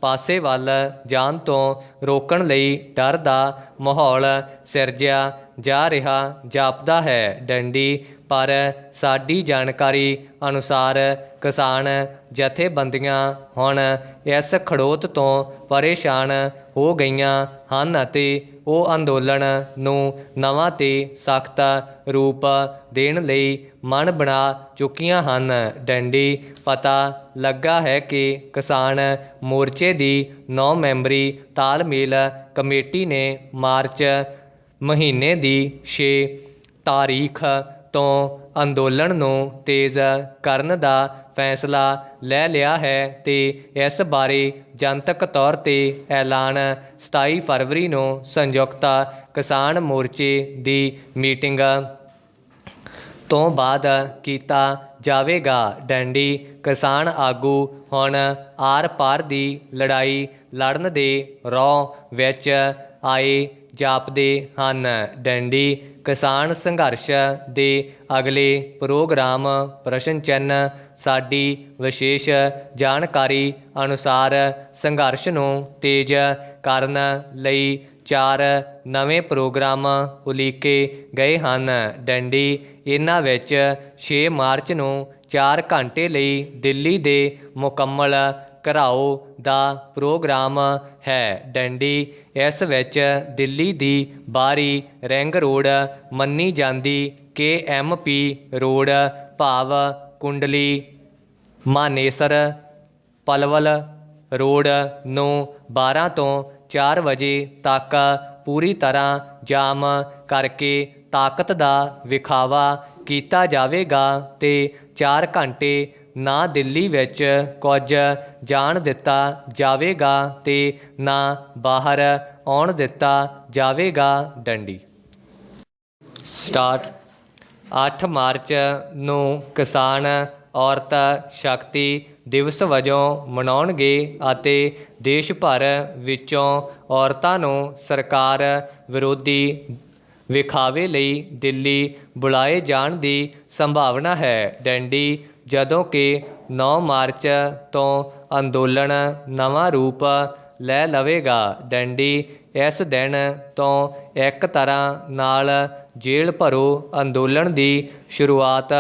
ਪਾਸੇ ਵੱਲ ਜਾਣ ਤੋਂ ਰੋਕਣ ਲਈ ਡਰ ਦਾ ਮਾਹੌਲ ਸਿਰਜਿਆ ਜਾ ਰਿਹਾ ਜਾਪਦਾ ਹੈ ਡੰਡੀ। ਪਰ ਸਾਡੀ ਜਾਣਕਾਰੀ ਅਨੁਸਾਰ ਕਿਸਾਨ ਜਥੇਬੰਦੀਆਂ ਹੁਣ ਇਸ ਖੜੋਤ ਤੋਂ ਪਰੇਸ਼ਾਨ ਹੋ ਗਈਆਂ ਹਨ ਅਤੇ ਉਹ ਅੰਦੋਲਨ ਨੂੰ ਨਵਾਂ ਤੇ ਸਖਤ ਰੂਪ ਦੇਣ ਲਈ ਮਨ ਬਣਾ ਚੁੱਕੀਆਂ ਹਨ ਡੰਡੀ। ਪਤਾ ਲੱਗਾ ਹੈ ਕਿ ਕਿਸਾਨ ਮੋਰਚੇ ਦੀ 9 ਮੈਂਬਰੀ ਤਾਲਮੇਲ ਕਮੇਟੀ ਨੇ ਮਾਰਚ ਮਹੀਨੇ ਦੀ 6 ਤਾਰੀਖ ਤੋਂ ਅੰਦੋਲਨ ਨੂੰ ਤੇਜ਼ ਕਰਨ ਦਾ ਫੈਸਲਾ ਲੈ ਲਿਆ ਹੈ ਤੇ ਇਸ ਬਾਰੇ ਜਨਤਕ ਤੌਰ 'ਤੇ ਐਲਾਨ 27 ਫਰਵਰੀ ਨੂੰ ਸੰਯੁਕਤ ਕਿਸਾਨ ਮੋਰਚੇ ਦੀ ਮੀਟਿੰਗ ਤੋਂ ਬਾਅਦ ਕੀਤਾ ਜਾਵੇਗਾ ਡੰਡੀ। ਕਿਸਾਨ ਆਗੂ ਹੁਣ ਆਰ ਪਾਰ ਦੀ ਲੜਾਈ ਲੜਨ ਦੇ ਰੌਂ ਵਿੱਚ ਆਏ ਜਾਪਦੇ ਹਨ ਡੰਡੀ। ਕਿਸਾਨ ਸੰਘਰਸ਼ ਦੇ ਅਗਲੇ ਪ੍ਰੋਗਰਾਮ ਪ੍ਰਸ਼ਨ ਚਿੰਨ੍ਹ। ਸਾਡੀ ਵਿਸ਼ੇਸ਼ ਜਾਣਕਾਰੀ ਅਨੁਸਾਰ ਸੰਘਰਸ਼ ਨੂੰ ਤੇਜ਼ ਕਰਨ ਲਈ 4 ਨਵੇਂ ਪ੍ਰੋਗਰਾਮ ਉਲੀਕੇ ਗਏ ਹਨ ਡੰਡੀ। ਇਹਨਾਂ ਵਿੱਚ 6 ਮਾਰਚ ਨੂੰ 4 ਘੰਟੇ ਲਈ ਦਿੱਲੀ ਦੇ ਮੁਕੰਮਲ ਘਿਰਾਓ ਦਾ ਪ੍ਰੋਗਰਾਮ ਹੈ ਡੰਡੀ। ਇਸ ਵਿੱਚ ਦਿੱਲੀ ਦੀ ਬਾਹਰੀ ਰਿੰਗ ਰੋਡ ਮੰਨੀ ਜਾਂਦੀ KMP ਰੋਡ ਭਾਵ ਕੁੰਡਲੀ ਮਾਨੇਸਰ ਪਲਵਲ ਰੋਡ ਨੂੰ 12 ਤੋਂ 4 ਵਜੇ ਤੱਕ ਪੂਰੀ ਤਰ੍ਹਾਂ ਜਾਮ ਕਰਕੇ ਤਾਕਤ ਦਾ ਵਿਖਾਵਾ ਕੀਤਾ ਜਾਵੇਗਾ ਤੇ 4 ਘੰਟੇ ਨਾ ਦਿੱਲੀ ਵਿੱਚ ਕੁਝ ਜਾਣ ਦਿੱਤਾ ਜਾਵੇਗਾ ਤੇ ਨਾ ਬਾਹਰ ਆਉਣ ਦਿੱਤਾ ਜਾਵੇਗਾ ਡੰਡੀ। ਸਟਾਰਟ। 8 ਮਾਰਚ ਨੂੰ ਕਿਸਾਨ ਔਰਤ ਸ਼ਕਤੀ ਦਿਵਸ ਵਜੋਂ ਮਨਾਉਣਗੇ ਅਤੇ ਦੇਸ਼ ਭਰ ਵਿੱਚੋਂ ਔਰਤਾਂ ਨੂੰ ਸਰਕਾਰ ਵਿਰੋਧੀ ਵਿਖਾਵੇ ਲਈ ਦਿੱਲੀ ਬੁਲਾਏ ਜਾਣ ਦੀ ਸੰਭਾਵਨਾ ਹੈ ਡੰਡੀ। ਜਦੋਂ ਕਿ 9 ਮਾਰਚ ਤੋਂ ਅੰਦੋਲਨ ਨਵਾਂ ਰੂਪ ਲੈ ਲਵੇਗਾ ਡੰਡੀ। ਇਸ ਦਿਨ ਤੋਂ ਇੱਕ ਤਰ੍ਹਾਂ ਨਾਲ ਜੇਲ੍ਹ ਭਰੋ ਅੰਦੋਲਨ ਦੀ ਸ਼ੁਰੂਆਤ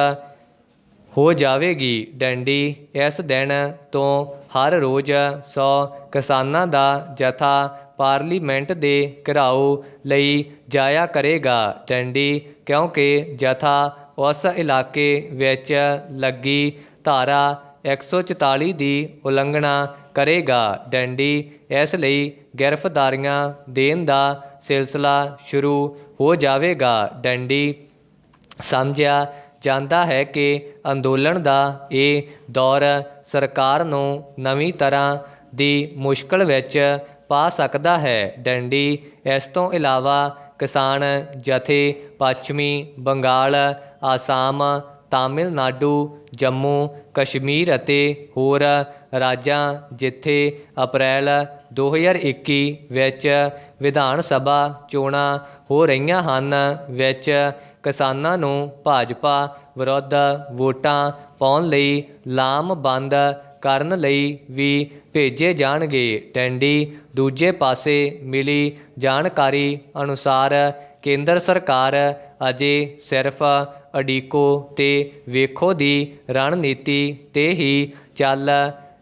ਹੋ ਜਾਵੇਗੀ। ਡੰਡੀ ਇਸ ਦਿਨ ਤੋਂ ਹਰ ਰੋਜ਼ 100 ਕਿਸਾਨਾਂ ਦਾ ਜਥਾ ਪਾਰਲੀਮੈਂਟ ਦੇ ਘਿਰਾਓ ਲਈ ਜਾਇਆ ਕਰੇਗਾ। ਡੰਡੀ ਕਿਉਂਕਿ ਜਥਾ ਉਸ ਇਲਾਕੇ ਵਿੱਚ ਲੱਗੀ ਧਾਰਾ 144 ਦੀ ਉਲੰਘਣਾ ਕਰੇਗਾ। ਡੰਡੀ ਇਸ ਲਈ ਗ੍ਰਿਫਤਾਰੀਆਂ ਦੇਣ ਦਾ ਸਿਲਸਿਲਾ ਸ਼ੁਰੂ ਹੋ ਜਾਵੇਗਾ। ਡੰਡੀ ਸਮਝਿਆ ਜਾਂਦਾ ਹੈ ਕਿ ਅੰਦੋਲਨ ਦਾ ਇਹ ਦੌਰ ਸਰਕਾਰ ਨੂੰ ਨਵੀਂ ਤਰ੍ਹਾਂ ਦੀ ਮੁਸ਼ਕਲ ਵਿੱਚ ਪਾ ਸਕਦਾ ਹੈ। ਡੰਡੀ ਇਸ ਤੋਂ ਇਲਾਵਾ ਕਿਸਾਨ ਜਥੇ ਪੱਛਮੀ ਬੰਗਾਲ, ਆਸਾਮ, ਤਾਮਿਲਨਾਡੂ, ਜੰਮੂ ਕਸ਼ਮੀਰ ਅਤੇ ਹੋਰ ਰਾਜਾਂ ਜਿੱਥੇ ਅਪ੍ਰੈਲ 2021 ਵਿੱਚ ਵਿਧਾਨ ਸਭਾ ਚੋਣਾਂ ਹੋ ਰਹੀਆਂ ਹਨ ਵਿੱਚ ਕਿਸਾਨਾਂ ਨੂੰ ਭਾਜਪਾ ਵਿਰੁੱਧ ਵੋਟਾਂ ਪਾਉਣ ਲਈ ਲਾਮਬੰਦ ਕਰਨ ਲਈ ਵੀ ਭੇਜੇ ਜਾਣਗੇ। ਡੰਡੀ ਦੂਜੇ ਪਾਸੇ ਮਿਲੀ ਜਾਣਕਾਰੀ ਅਨੁਸਾਰ ਕੇਂਦਰ ਸਰਕਾਰ ਅਜੇ ਸਿਰਫ ਅਡੀਕੋ ਤੇ ਵੇਖੋ ਦੀ ਰਣਨੀਤੀ 'ਤੇ ਹੀ ਚੱਲ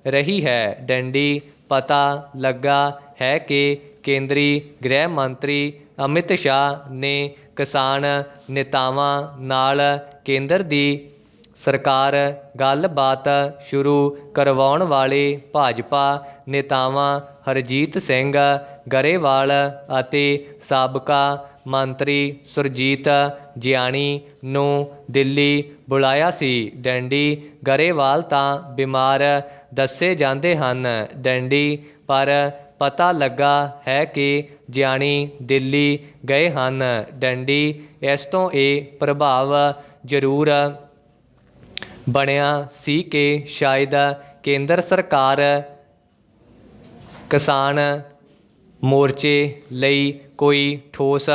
ਰਹੀ ਹੈ। ਡੰਡੀ ਪਤਾ ਲੱਗਾ ਹੈ ਕਿ ਕੇਂਦਰੀ ਗ੍ਰਹਿ ਮੰਤਰੀ ਅਮਿਤ ਸ਼ਾਹ ਨੇ ਕਿਸਾਨ ਨੇਤਾਵਾਂ ਨਾਲ ਕੇਂਦਰ ਦੀ ਸਰਕਾਰ ਗੱਲਬਾਤ ਸ਼ੁਰੂ ਕਰਵਾਉਣ ਵਾਲੇ ਭਾਜਪਾ ਨੇਤਾਵਾਂ ਹਰਜੀਤ ਸਿੰਘ ਗਰੇਵਾਲ ਅਤੇ ਸਾਬਕਾ ਮੰਤਰੀ ਸੁਰਜੀਤ ਜਿਆਣੀ ਨੂੰ ਦਿੱਲੀ ਬੁਲਾਇਆ ਸੀ। ਡੰਡੀ ਗਰੇਵਾਲ ਤਾਂ ਬਿਮਾਰ ਦੱਸੇ ਜਾਂਦੇ ਹਨ। ਡੰਡੀ ਪਰ ਪਤਾ ਲੱਗਾ ਹੈ ਕਿ ਜਿਆਣੀ ਦਿੱਲੀ ਗਏ ਹਨ। ਡੰਡੀ ਇਸ ਤੋਂ ਇਹ ਪ੍ਰਭਾਵ ਜ਼ਰੂਰ ਬਣਿਆ ਸੀ ਕਿ ਸ਼ਾਇਦ ਕੇਂਦਰ ਸਰਕਾਰ ਕਿਸਾਨ ਮੋਰਚੇ ਲਈ ਕੋਈ ਠੋਸ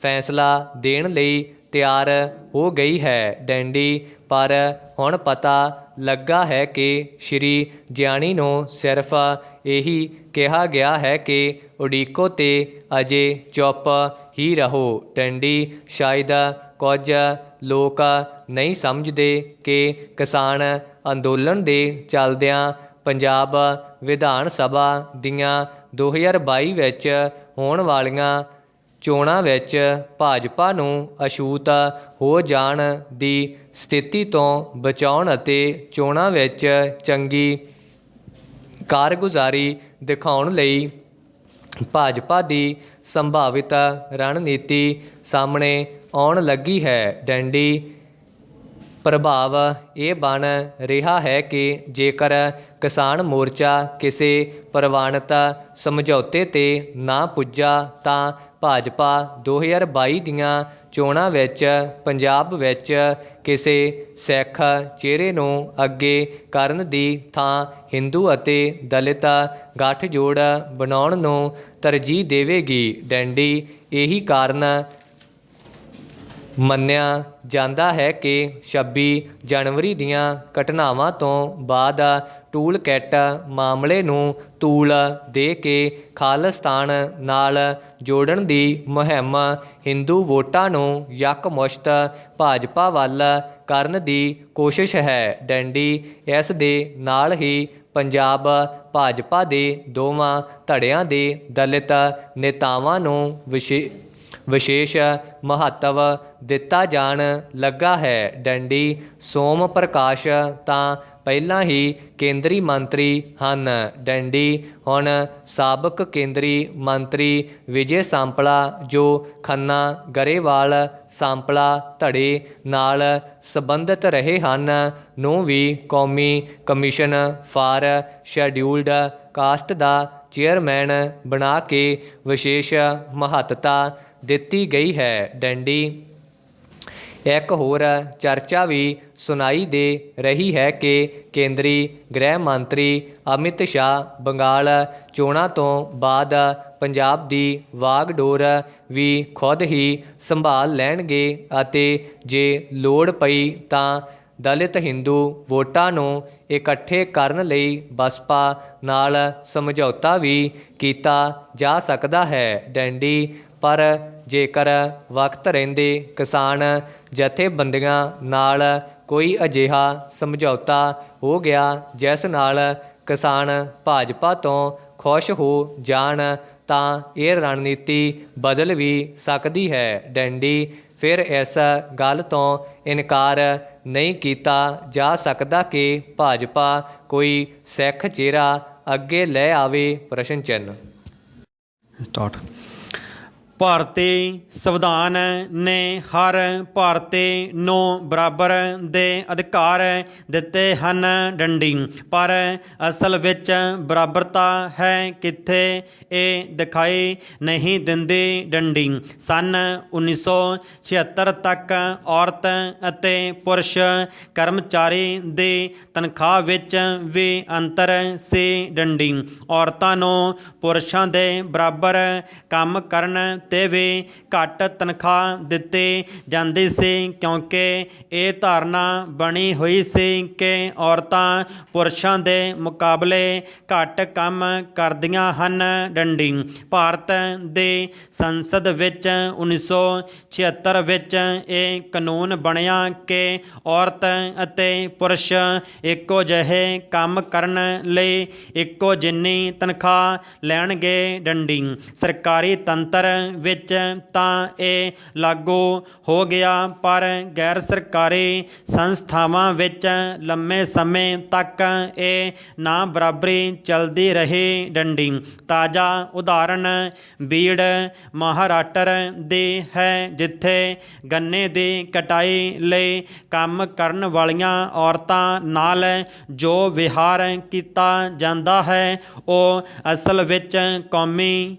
ਫੈਸਲਾ ਦੇਣ ਲਈ ਤਿਆਰ ਹੋ ਗਈ ਹੈ। ਡੰਡੀ ਪਰ ਹੁਣ ਪਤਾ ਲੱਗਾ ਹੈ ਕਿ ਸ਼੍ਰੀ ਜਿਆਣੀ ਨੂੰ ਸਿਰਫ ਇਹੀ ਕਿਹਾ ਗਿਆ ਹੈ ਕਿ ਉਡੀਕੋ ਤੇ ਅਜੇ ਚੁੱਪ ਹੀ ਰਹੋ। ਡੰਡੀ ਸ਼ਾਇਦ ਕੁਝ ਲੋਕ ਨਹੀਂ ਸਮਝਦੇ ਕਿ ਕਿਸਾਨ ਅੰਦੋਲਨ ਦੇ ਚੱਲਦਿਆਂ ਪੰਜਾਬ ਵਿਧਾਨ ਸਭਾ ਦੀਆਂ 2022 ਵਿੱਚ ਹੋਣ ਵਾਲੀਆਂ ਚੋਣਾਂ ਵਿੱਚ ਭਾਜਪਾ ਨੂੰ ਅਛੂਤ ਹੋ ਜਾਣ ਦੀ ਸਥਿਤੀ ਤੋਂ ਬਚਾਉਣ ਅਤੇ ਚੋਣਾਂ ਵਿੱਚ ਚੰਗੀ ਕਾਰਗੁਜ਼ਾਰੀ ਦਿਖਾਉਣ ਲਈ ਭਾਜਪਾ ਦੀ ਸੰਭਾਵਿਤ ਰਣਨੀਤੀ ਸਾਹਮਣੇ ਆਉਣ ਲੱਗੀ ਹੈ। ਡੰਡੀ ਪ੍ਰਭਾਵ ਇਹ ਬਣ ਰਿਹਾ ਹੈ ਕਿ ਜੇਕਰ ਕਿਸਾਨ ਮੋਰਚਾ ਕਿਸੇ ਪ੍ਰਵਾਨਿਤ ਸਮਝੌਤੇ 'ਤੇ ਨਾ ਪੁੱਜਾ ਤਾਂ ਭਾਜਪਾ 2022 ਦੀਆਂ ਚੋਣਾਂ ਵਿੱਚ ਪੰਜਾਬ ਵਿੱਚ ਕਿਸੇ ਸਿੱਖ ਚਿਹਰੇ ਨੂੰ ਅੱਗੇ ਕਰਨ ਦੀ ਥਾਂ ਹਿੰਦੂ ਅਤੇ ਦਲਿਤ ਗੱਠਜੋੜ ਬਣਾਉਣ ਨੂੰ ਤਰਜੀਹ ਦੇਵੇਗੀ। ਡੰਡੀ ਇਹੀ ਕਾਰਨ ਮੰਨਿਆ ਜਾਂਦਾ ਹੈ ਕਿ 26 ਜਨਵਰੀ ਦੀਆਂ ਘਟਨਾਵਾਂ ਤੋਂ ਬਾਅਦ ਟੂਲ ਕਿੱਟ ਮਾਮਲੇ ਨੂੰ ਤੂਲ ਦੇ ਕੇ ਖਾਲਿਸਤਾਨ ਨਾਲ ਜੋੜਨ ਦੀ ਮੁਹਿੰਮ ਹਿੰਦੂ ਵੋਟਾਂ ਨੂੰ ਯਕਮੁਸ਼ਤ ਭਾਜਪਾ ਵੱਲ ਕਰਨ ਦੀ ਕੋਸ਼ਿਸ਼ ਹੈ। ਡੰਡੀ ਇਸ ਦੇ ਨਾਲ ਹੀ ਪੰਜਾਬ ਭਾਜਪਾ ਦੇ ਦੋਵਾਂ ਧੜਿਆਂ ਦੇ ਦਲਿਤ ਨੇਤਾਵਾਂ ਨੂੰ ਵਿਸ਼ੇਸ਼ ਮਹੱਤਵ ਦਿੱਤਾ ਜਾਣ ਲੱਗਾ ਹੈ। ਡੰਡੀ ਸੋਮ ਪ੍ਰਕਾਸ਼ ਤਾਂ ਪਹਿਲਾਂ ਹੀ ਕੇਂਦਰੀ ਮੰਤਰੀ ਹਨ। ਡੰਡੀ ਹੁਣ ਸਾਬਕ ਕੇਂਦਰੀ ਮੰਤਰੀ ਵਿਜੇ ਸਾਂਪਲਾ ਜੋ ਖੰਨਾ ਗਰੇਵਾਲ ਸਾਂਪਲਾ ਧੜੇ ਨਾਲ ਸੰਬੰਧਿਤ ਰਹੇ ਹਨ ਨੂੰ ਵੀ ਕੌਮੀ ਕਮਿਸ਼ਨ ਫਾਰ ਸ਼ੈਡਿਊਲਡ ਕਾਸਟ ਦਾ ਚੇਅਰਮੈਨ ਬਣਾ ਕੇ ਵਿਸ਼ੇਸ਼ ਮਹੱਤਤਾ ਦਿੱਤੀ ਗਈ ਹੈ। ਡੰਡੀ ਇੱਕ ਹੋਰ ਚਰਚਾ ਵੀ ਸੁਣਾਈ ਦੇ ਰਹੀ ਹੈ ਕਿ ਕੇਂਦਰੀ ਗ੍ਰਹਿ ਮੰਤਰੀ ਅਮਿਤ ਸ਼ਾਹ ਬੰਗਾਲ ਚੋਣਾਂ ਤੋਂ ਬਾਅਦ ਪੰਜਾਬ ਦੀ ਵਾਗਡੋਰ ਵੀ ਖੁਦ ਹੀ ਸੰਭਾਲ ਲੈਣਗੇ ਅਤੇ ਜੇ ਲੋੜ ਪਈ ਤਾਂ ਦਲਿਤ ਹਿੰਦੂ ਵੋਟਾਂ ਨੂੰ ਇਕੱਠੇ ਕਰਨ ਲਈ ਬਸਪਾ ਨਾਲ ਸਮਝੌਤਾ ਵੀ ਕੀਤਾ ਜਾ ਸਕਦਾ ਹੈ। ਡੰਡੀ ਪਰ ਜੇਕਰ ਵਕਤ ਰਹਿੰਦੇ ਕਿਸਾਨ ਜਥੇਬੰਦੀਆਂ ਨਾਲ ਕੋਈ ਅਜਿਹਾ ਸਮਝੌਤਾ ਹੋ ਗਿਆ ਜਿਸ ਨਾਲ ਕਿਸਾਨ ਭਾਜਪਾ ਤੋਂ ਖੁਸ਼ ਹੋ ਜਾਣ ਤਾਂ ਇਹ ਰਣਨੀਤੀ ਬਦਲ ਵੀ ਸਕਦੀ ਹੈ। ਡੰਡੀ ਫਿਰ ਇਸ ਗੱਲ ਤੋਂ ਇਨਕਾਰ ਨਹੀਂ ਕੀਤਾ ਜਾ ਸਕਦਾ ਕਿ ਭਾਜਪਾ ਕੋਈ ਸਿੱਖ ਚਿਹਰਾ ਅੱਗੇ ਲੈ ਆਵੇ। ਪ੍ਰਸ਼ਨ ਚਿੰਨ੍ਹ ਸਟਾਰਟ। ਭਾਰਤੀ ਸੰਵਿਧਾਨ ਨੇ ਹਰ ਭਾਰਤੀ ਨੂੰ ਬਰਾਬਰ ਦੇ ਅਧਿਕਾਰ ਦਿੱਤੇ ਹਨ ਡੰਡੀ, ਪਰ ਅਸਲ ਵਿੱਚ ਬਰਾਬਰਤਾ ਹੈ ਕਿੱਥੇ ਇਹ ਦਿਖਾਈ ਨਹੀਂ ਦਿੰਦੀ ਡੰਡੀ। ਸੰਨ 1976 ਤੱਕ ਔਰਤ ਅਤੇ ਪੁਰਸ਼ ਕਰਮਚਾਰੀ ਦੀ ਤਨਖਾਹ ਵਿੱਚ ਵੀ ਅੰਤਰ ਸੀ ਡੰਡੀ। ਔਰਤਾਂ ਨੂੰ ਪੁਰਸ਼ਾਂ ਦੇ ਬਰਾਬਰ ਕੰਮ ਕਰਨ 'ਤੇ ਵੀ ਘੱਟ ਤਨਖਾਹ ਦਿੱਤੀ ਜਾਂਦੀ ਸੀ ਕਿਉਂਕਿ ਇਹ ਧਾਰਨਾ ਬਣੀ ਹੋਈ ਸੀ ਕਿ ਔਰਤਾਂ ਪੁਰਸ਼ਾਂ ਦੇ ਮੁਕਾਬਲੇ ਘੱਟ ਕੰਮ ਕਰਦੀਆਂ ਹਨ ਡੰਡੀ। ਭਾਰਤ ਦੇ ਸੰਸਦ ਵਿੱਚ 1976 ਵਿੱਚ ਇਹ ਕਾਨੂੰਨ ਬਣਿਆ ਕਿ ਔਰਤ ਅਤੇ ਪੁਰਸ਼ ਇੱਕੋ ਜਿਹੇ ਕੰਮ ਕਰਨ ਲਈ ਇੱਕੋ ਜਿੰਨੀ ਤਨਖਾਹ ਲੈਣਗੇ ਡੰਡੀ। ਸਰਕਾਰੀ ਤੰਤਰ ਵਿੱਚ ਤਾਂ ਇਹ ਲਾਗੂ ਹੋ ਗਿਆ, ਪਰ ਗੈਰ ਸਰਕਾਰੀ ਸੰਸਥਾਵਾਂ ਵਿੱਚ ਲੰਮੇ ਸਮੇਂ ਤੱਕ ਇਹ ਨਾ ਬਰਾਬਰੀ ਚੱਲਦੀ ਰਹੀ ਡੰਡੀ। ਤਾਜ਼ਾ ਉਦਾਹਰਣ ਬੀੜ ਮਹਾਰਾਸ਼ਟਰ ਦੀ ਹੈ, ਜਿੱਥੇ ਗੰਨੇ ਦੀ ਕਟਾਈ ਲਈ ਕੰਮ ਕਰਨ ਵਾਲੀਆਂ ਔਰਤਾਂ ਨਾਲ ਜੋ ਵਿਹਾਰ ਕੀਤਾ ਜਾਂਦਾ ਹੈ ਉਹ ਅਸਲ ਵਿੱਚ ਕੌਮੀ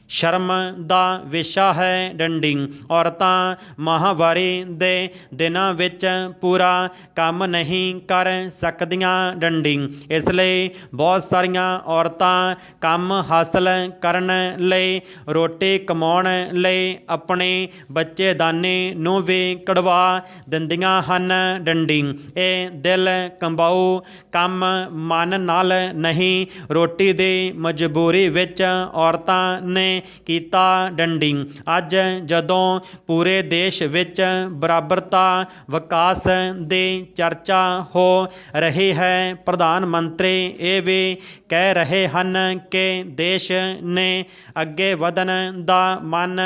ਸ਼ਰਮ ਦਾ ਵਿਸ਼ਾ ਹੈ ਡੰਡੀ। ਔਰਤਾਂ ਮਾਹਵਾਰੀ ਦੇ ਦਿਨਾਂ ਵਿੱਚ ਪੂਰਾ ਕੰਮ ਨਹੀਂ ਕਰ ਸਕਦੀਆਂ ਡੰਡੀ। ਇਸ ਲਈ ਬਹੁਤ ਸਾਰੀਆਂ ਔਰਤਾਂ ਕੰਮ ਹਾਸਲ ਕਰਨ ਲਈ, ਰੋਟੀ ਕਮਾਉਣ ਲਈ ਆਪਣੀ ਬੱਚੇਦਾਨੀ ਨੂੰ ਵੀ ਕਢਵਾ ਦਿੰਦੀਆਂ ਹਨ ਡੰਡੀ। ਇਹ ਦਿਲ ਕੰਬਾਊ ਕੰਮ ਮਨ ਨਾਲ ਨਹੀਂ, ਰੋਟੀ ਦੀ ਮਜਬੂਰੀ ਵਿੱਚ ਔਰਤਾਂ ਨੇ ਕੀਤਾ ਡੰਡੀ। ਅੱਜ ਜਦੋਂ ਪੂਰੇ ਦੇਸ਼ ਵਿੱਚ ਬਰਾਬਰਤਾ ਵਿਕਾਸ ਦੀ ਚਰਚਾ ਹੋ ਰਹੀ ਹੈ, ਪ੍ਰਧਾਨ ਮੰਤਰੀ ਇਹ ਵੀ ਕਹਿ ਰਹੇ ਹਨ ਕਿ ਦੇਸ਼ ਨੇ ਅੱਗੇ ਵਧਣ ਦਾ ਮਨ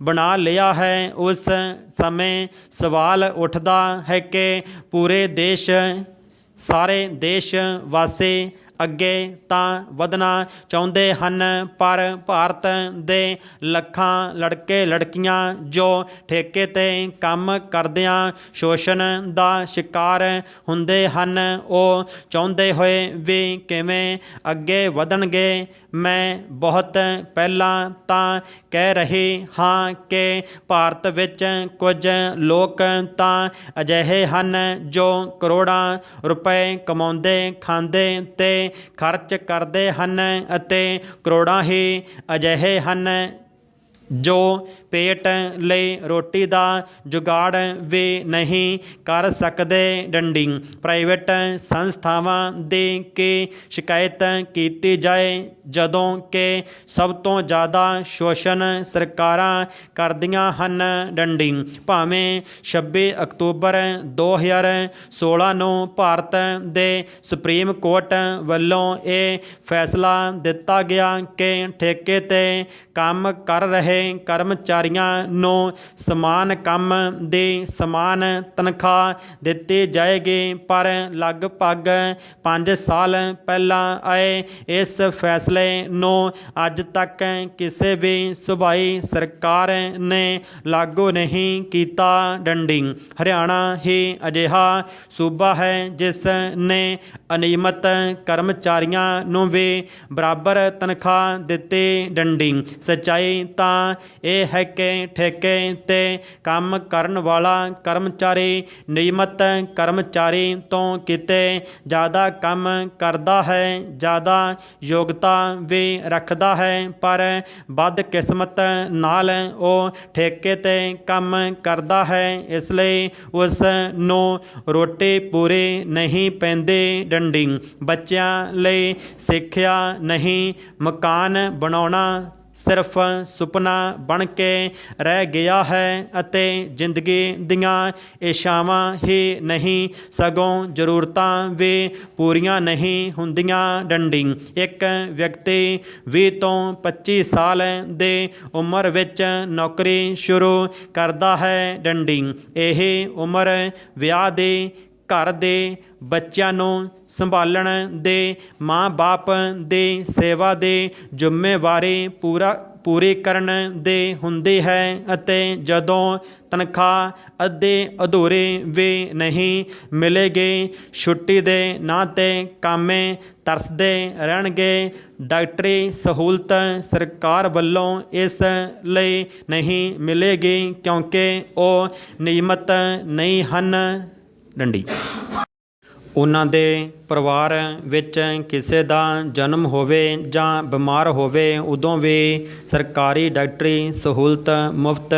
ਬਣਾ ਲਿਆ ਹੈ, ਉਸ ਸਮੇਂ ਸਵਾਲ ਉੱਠਦਾ ਹੈ ਕਿ ਪੂਰੇ ਦੇਸ਼, ਸਾਰੇ ਦੇਸ਼ ਵਾਸੀ ਅੱਗੇ ਤਾਂ ਵਧਣਾ ਚਾਹੁੰਦੇ ਹਨ, ਪਰ ਭਾਰਤ ਦੇ ਲੱਖਾਂ ਲੜਕੇ ਲੜਕੀਆਂ ਜੋ ਠੇਕੇ 'ਤੇ ਕੰਮ ਕਰਦਿਆਂ ਸ਼ੋਸ਼ਣ ਦਾ ਸ਼ਿਕਾਰ ਹੁੰਦੇ ਹਨ, ਉਹ ਚਾਹੁੰਦੇ ਹੋਏ ਵੀ ਕਿਵੇਂ ਅੱਗੇ ਵਧਣਗੇ। ਮੈਂ ਬਹੁਤ ਪਹਿਲਾਂ ਤਾਂ ਕਹਿ ਰਹੀ ਹਾਂ ਕਿ ਭਾਰਤ ਵਿੱਚ ਕੁਝ ਲੋਕ ਤਾਂ ਅਜਿਹੇ ਹਨ ਜੋ ਕਰੋੜਾਂ ਰੁਪਏ ਕਮਾਉਂਦੇ, ਖਾਂਦੇ ਤੇ ਖਰਚ ਕਰਦੇ ਹਨ, ਅਤੇ ਕਰੋੜਾਂ ਹੀ ਅਜਿਹੇ ਹਨ ਜੋ ਪੇਟ ਲਈ ਰੋਟੀ ਦਾ ਜੁਗਾੜ ਵੀ ਨਹੀਂ ਕਰ ਸਕਦੇ ਡੰਡੀ। ਪ੍ਰਾਈਵੇਟ ਸੰਸਥਾਵਾਂ ਦੀ ਕੀ ਸ਼ਿਕਾਇਤ ਕੀਤੀ ਜਾਏ ਜਦੋਂ ਕਿ ਸਭ ਤੋਂ ਜ਼ਿਆਦਾ ਸ਼ੋਸ਼ਣ ਸਰਕਾਰਾਂ ਕਰਦੀਆਂ ਹਨ ਡੰਡੀ। ਭਾਵੇਂ 26 ਅਕਤੂਬਰ 2016 ਨੂੰ ਭਾਰਤ ਦੇ ਸੁਪਰੀਮ ਕੋਰਟ ਵੱਲੋਂ ਇਹ ਫੈਸਲਾ ਦਿੱਤਾ ਗਿਆ ਕਿ ਠੇਕੇ 'ਤੇ ਕੰਮ ਕਰ ਰਹੇ ਕਰਮਚਾਰੀਆਂ ਨੂੰ ਸਮਾਨ ਕੰਮ ਦੀ ਸਮਾਨ ਤਨਖਾਹ ਦਿੱਤੀ ਜਾਏਗੀ, ਪਰ ਲਗਭਗ 5 ਸਾਲ ਪਹਿਲਾਂ ਆਏ ਇਸ ਫੈਸਲੇ ਨੂੰ ਅੱਜ ਤੱਕ ਕਿਸੇ ਵੀ ਸੂਬਾਈ ਸਰਕਾਰ ਨੇ ਲਾਗੂ ਨਹੀਂ ਕੀਤਾ ਡੰਡੀ। ਹਰਿਆਣਾ ਹੀ ਅਜਿਹਾ ਸੂਬਾ ਹੈ ਜਿਸ ਨੇ ਅਨਿਯਮਤ ਕਰਮਚਾਰੀਆਂ ਨੂੰ ਵੀ ਬਰਾਬਰ ਤਨਖਾਹ ਦਿੱਤੀ ਡੰਡੀ। ਸੱਚਾਈ ਤਾਂ ਇਹ ਹੈ ਕਿ ਠੇਕੇ 'ਤੇ ਕੰਮ ਕਰਨ ਵਾਲਾ ਕਰਮਚਾਰੀ ਨਿਯਮਤ ਕਰਮਚਾਰੀ ਤੋਂ ਕਿਤੇ ਜ਼ਿਆਦਾ ਕੰਮ ਕਰਦਾ ਹੈ, ਜ਼ਿਆਦਾ ਯੋਗਤਾ ਵੀ ਰੱਖਦਾ ਹੈ, ਪਰ ਬਦਕਿਸਮਤ ਨਾਲ ਉਹ ਠੇਕੇ 'ਤੇ ਕੰਮ ਕਰਦਾ ਹੈ, ਇਸ ਲਈ ਉਸ ਨੂੰ ਰੋਟੀ ਪੂਰੀ ਨਹੀਂ ਪੈਂਦੀ ਡੰਡੀ। ਬੱਚਿਆਂ ਲਈ ਸਿੱਖਿਆ ਨਹੀਂ, ਮਕਾਨ ਬਣਾਉਣਾ ਸਿਰਫ ਸੁਪਨਾ ਬਣ ਕੇ ਰਹਿ ਗਿਆ ਹੈ ਅਤੇ ਜ਼ਿੰਦਗੀ ਦੀਆਂ ਇੱਛਾਵਾਂ ਹੀ ਨਹੀਂ ਸਗੋਂ ਜ਼ਰੂਰਤਾਂ ਵੀ ਪੂਰੀਆਂ ਨਹੀਂ ਹੁੰਦੀਆਂ। ਡੰਡੀ ਇੱਕ ਵਿਅਕਤੀ 20 ਤੋਂ 25 ਸਾਲ ਦੇ ਉਮਰ ਵਿੱਚ ਨੌਕਰੀ ਸ਼ੁਰੂ ਕਰਦਾ ਹੈ। ਡੰਡੀ ਇਹ ਉਮਰ ਵਿਆਹ ਦੇ, ਘਰ ਦੇ ਬੱਚਿਆਂ ਨੂੰ ਸੰਭਾਲਣ ਦੇ, ਮਾਂ-ਬਾਪ ਦੀ ਸੇਵਾ ਦੀ ਜ਼ਿੰਮੇਵਾਰੀ ਪੂਰੀ ਕਰਨ ਦੀ ਹੁੰਦੀ ਹੈ ਅਤੇ ਜਦੋਂ ਤਨਖਾਹ ਅੱਧੀ ਅਧੂਰੀ ਵੀ ਨਹੀਂ ਮਿਲੇਗੀ, ਛੁੱਟੀ ਦੇ ਨਾਂ 'ਤੇ ਕਾਮੇ ਤਰਸਦੇ ਰਹਿਣਗੇ। ਡਾਕਟਰੀ ਸਹੂਲਤ ਸਰਕਾਰ ਵੱਲੋਂ ਇਸ ਲਈ ਨਹੀਂ ਮਿਲੇਗੀ ਕਿਉਂਕਿ ਉਹ ਨਿਯਮਤ ਨਹੀਂ ਹਨ। ਡੰਡੀ ਉਹਨਾਂ ਦੇ ਪਰਿਵਾਰ ਵਿੱਚ ਕਿਸੇ ਦਾ ਜਨਮ ਹੋਵੇ ਜਾਂ ਬਿਮਾਰ ਹੋਵੇ ਉਦੋਂ ਵੀ ਸਰਕਾਰੀ ਡਾਕਟਰੀ ਸਹੂਲਤ ਮੁਫਤ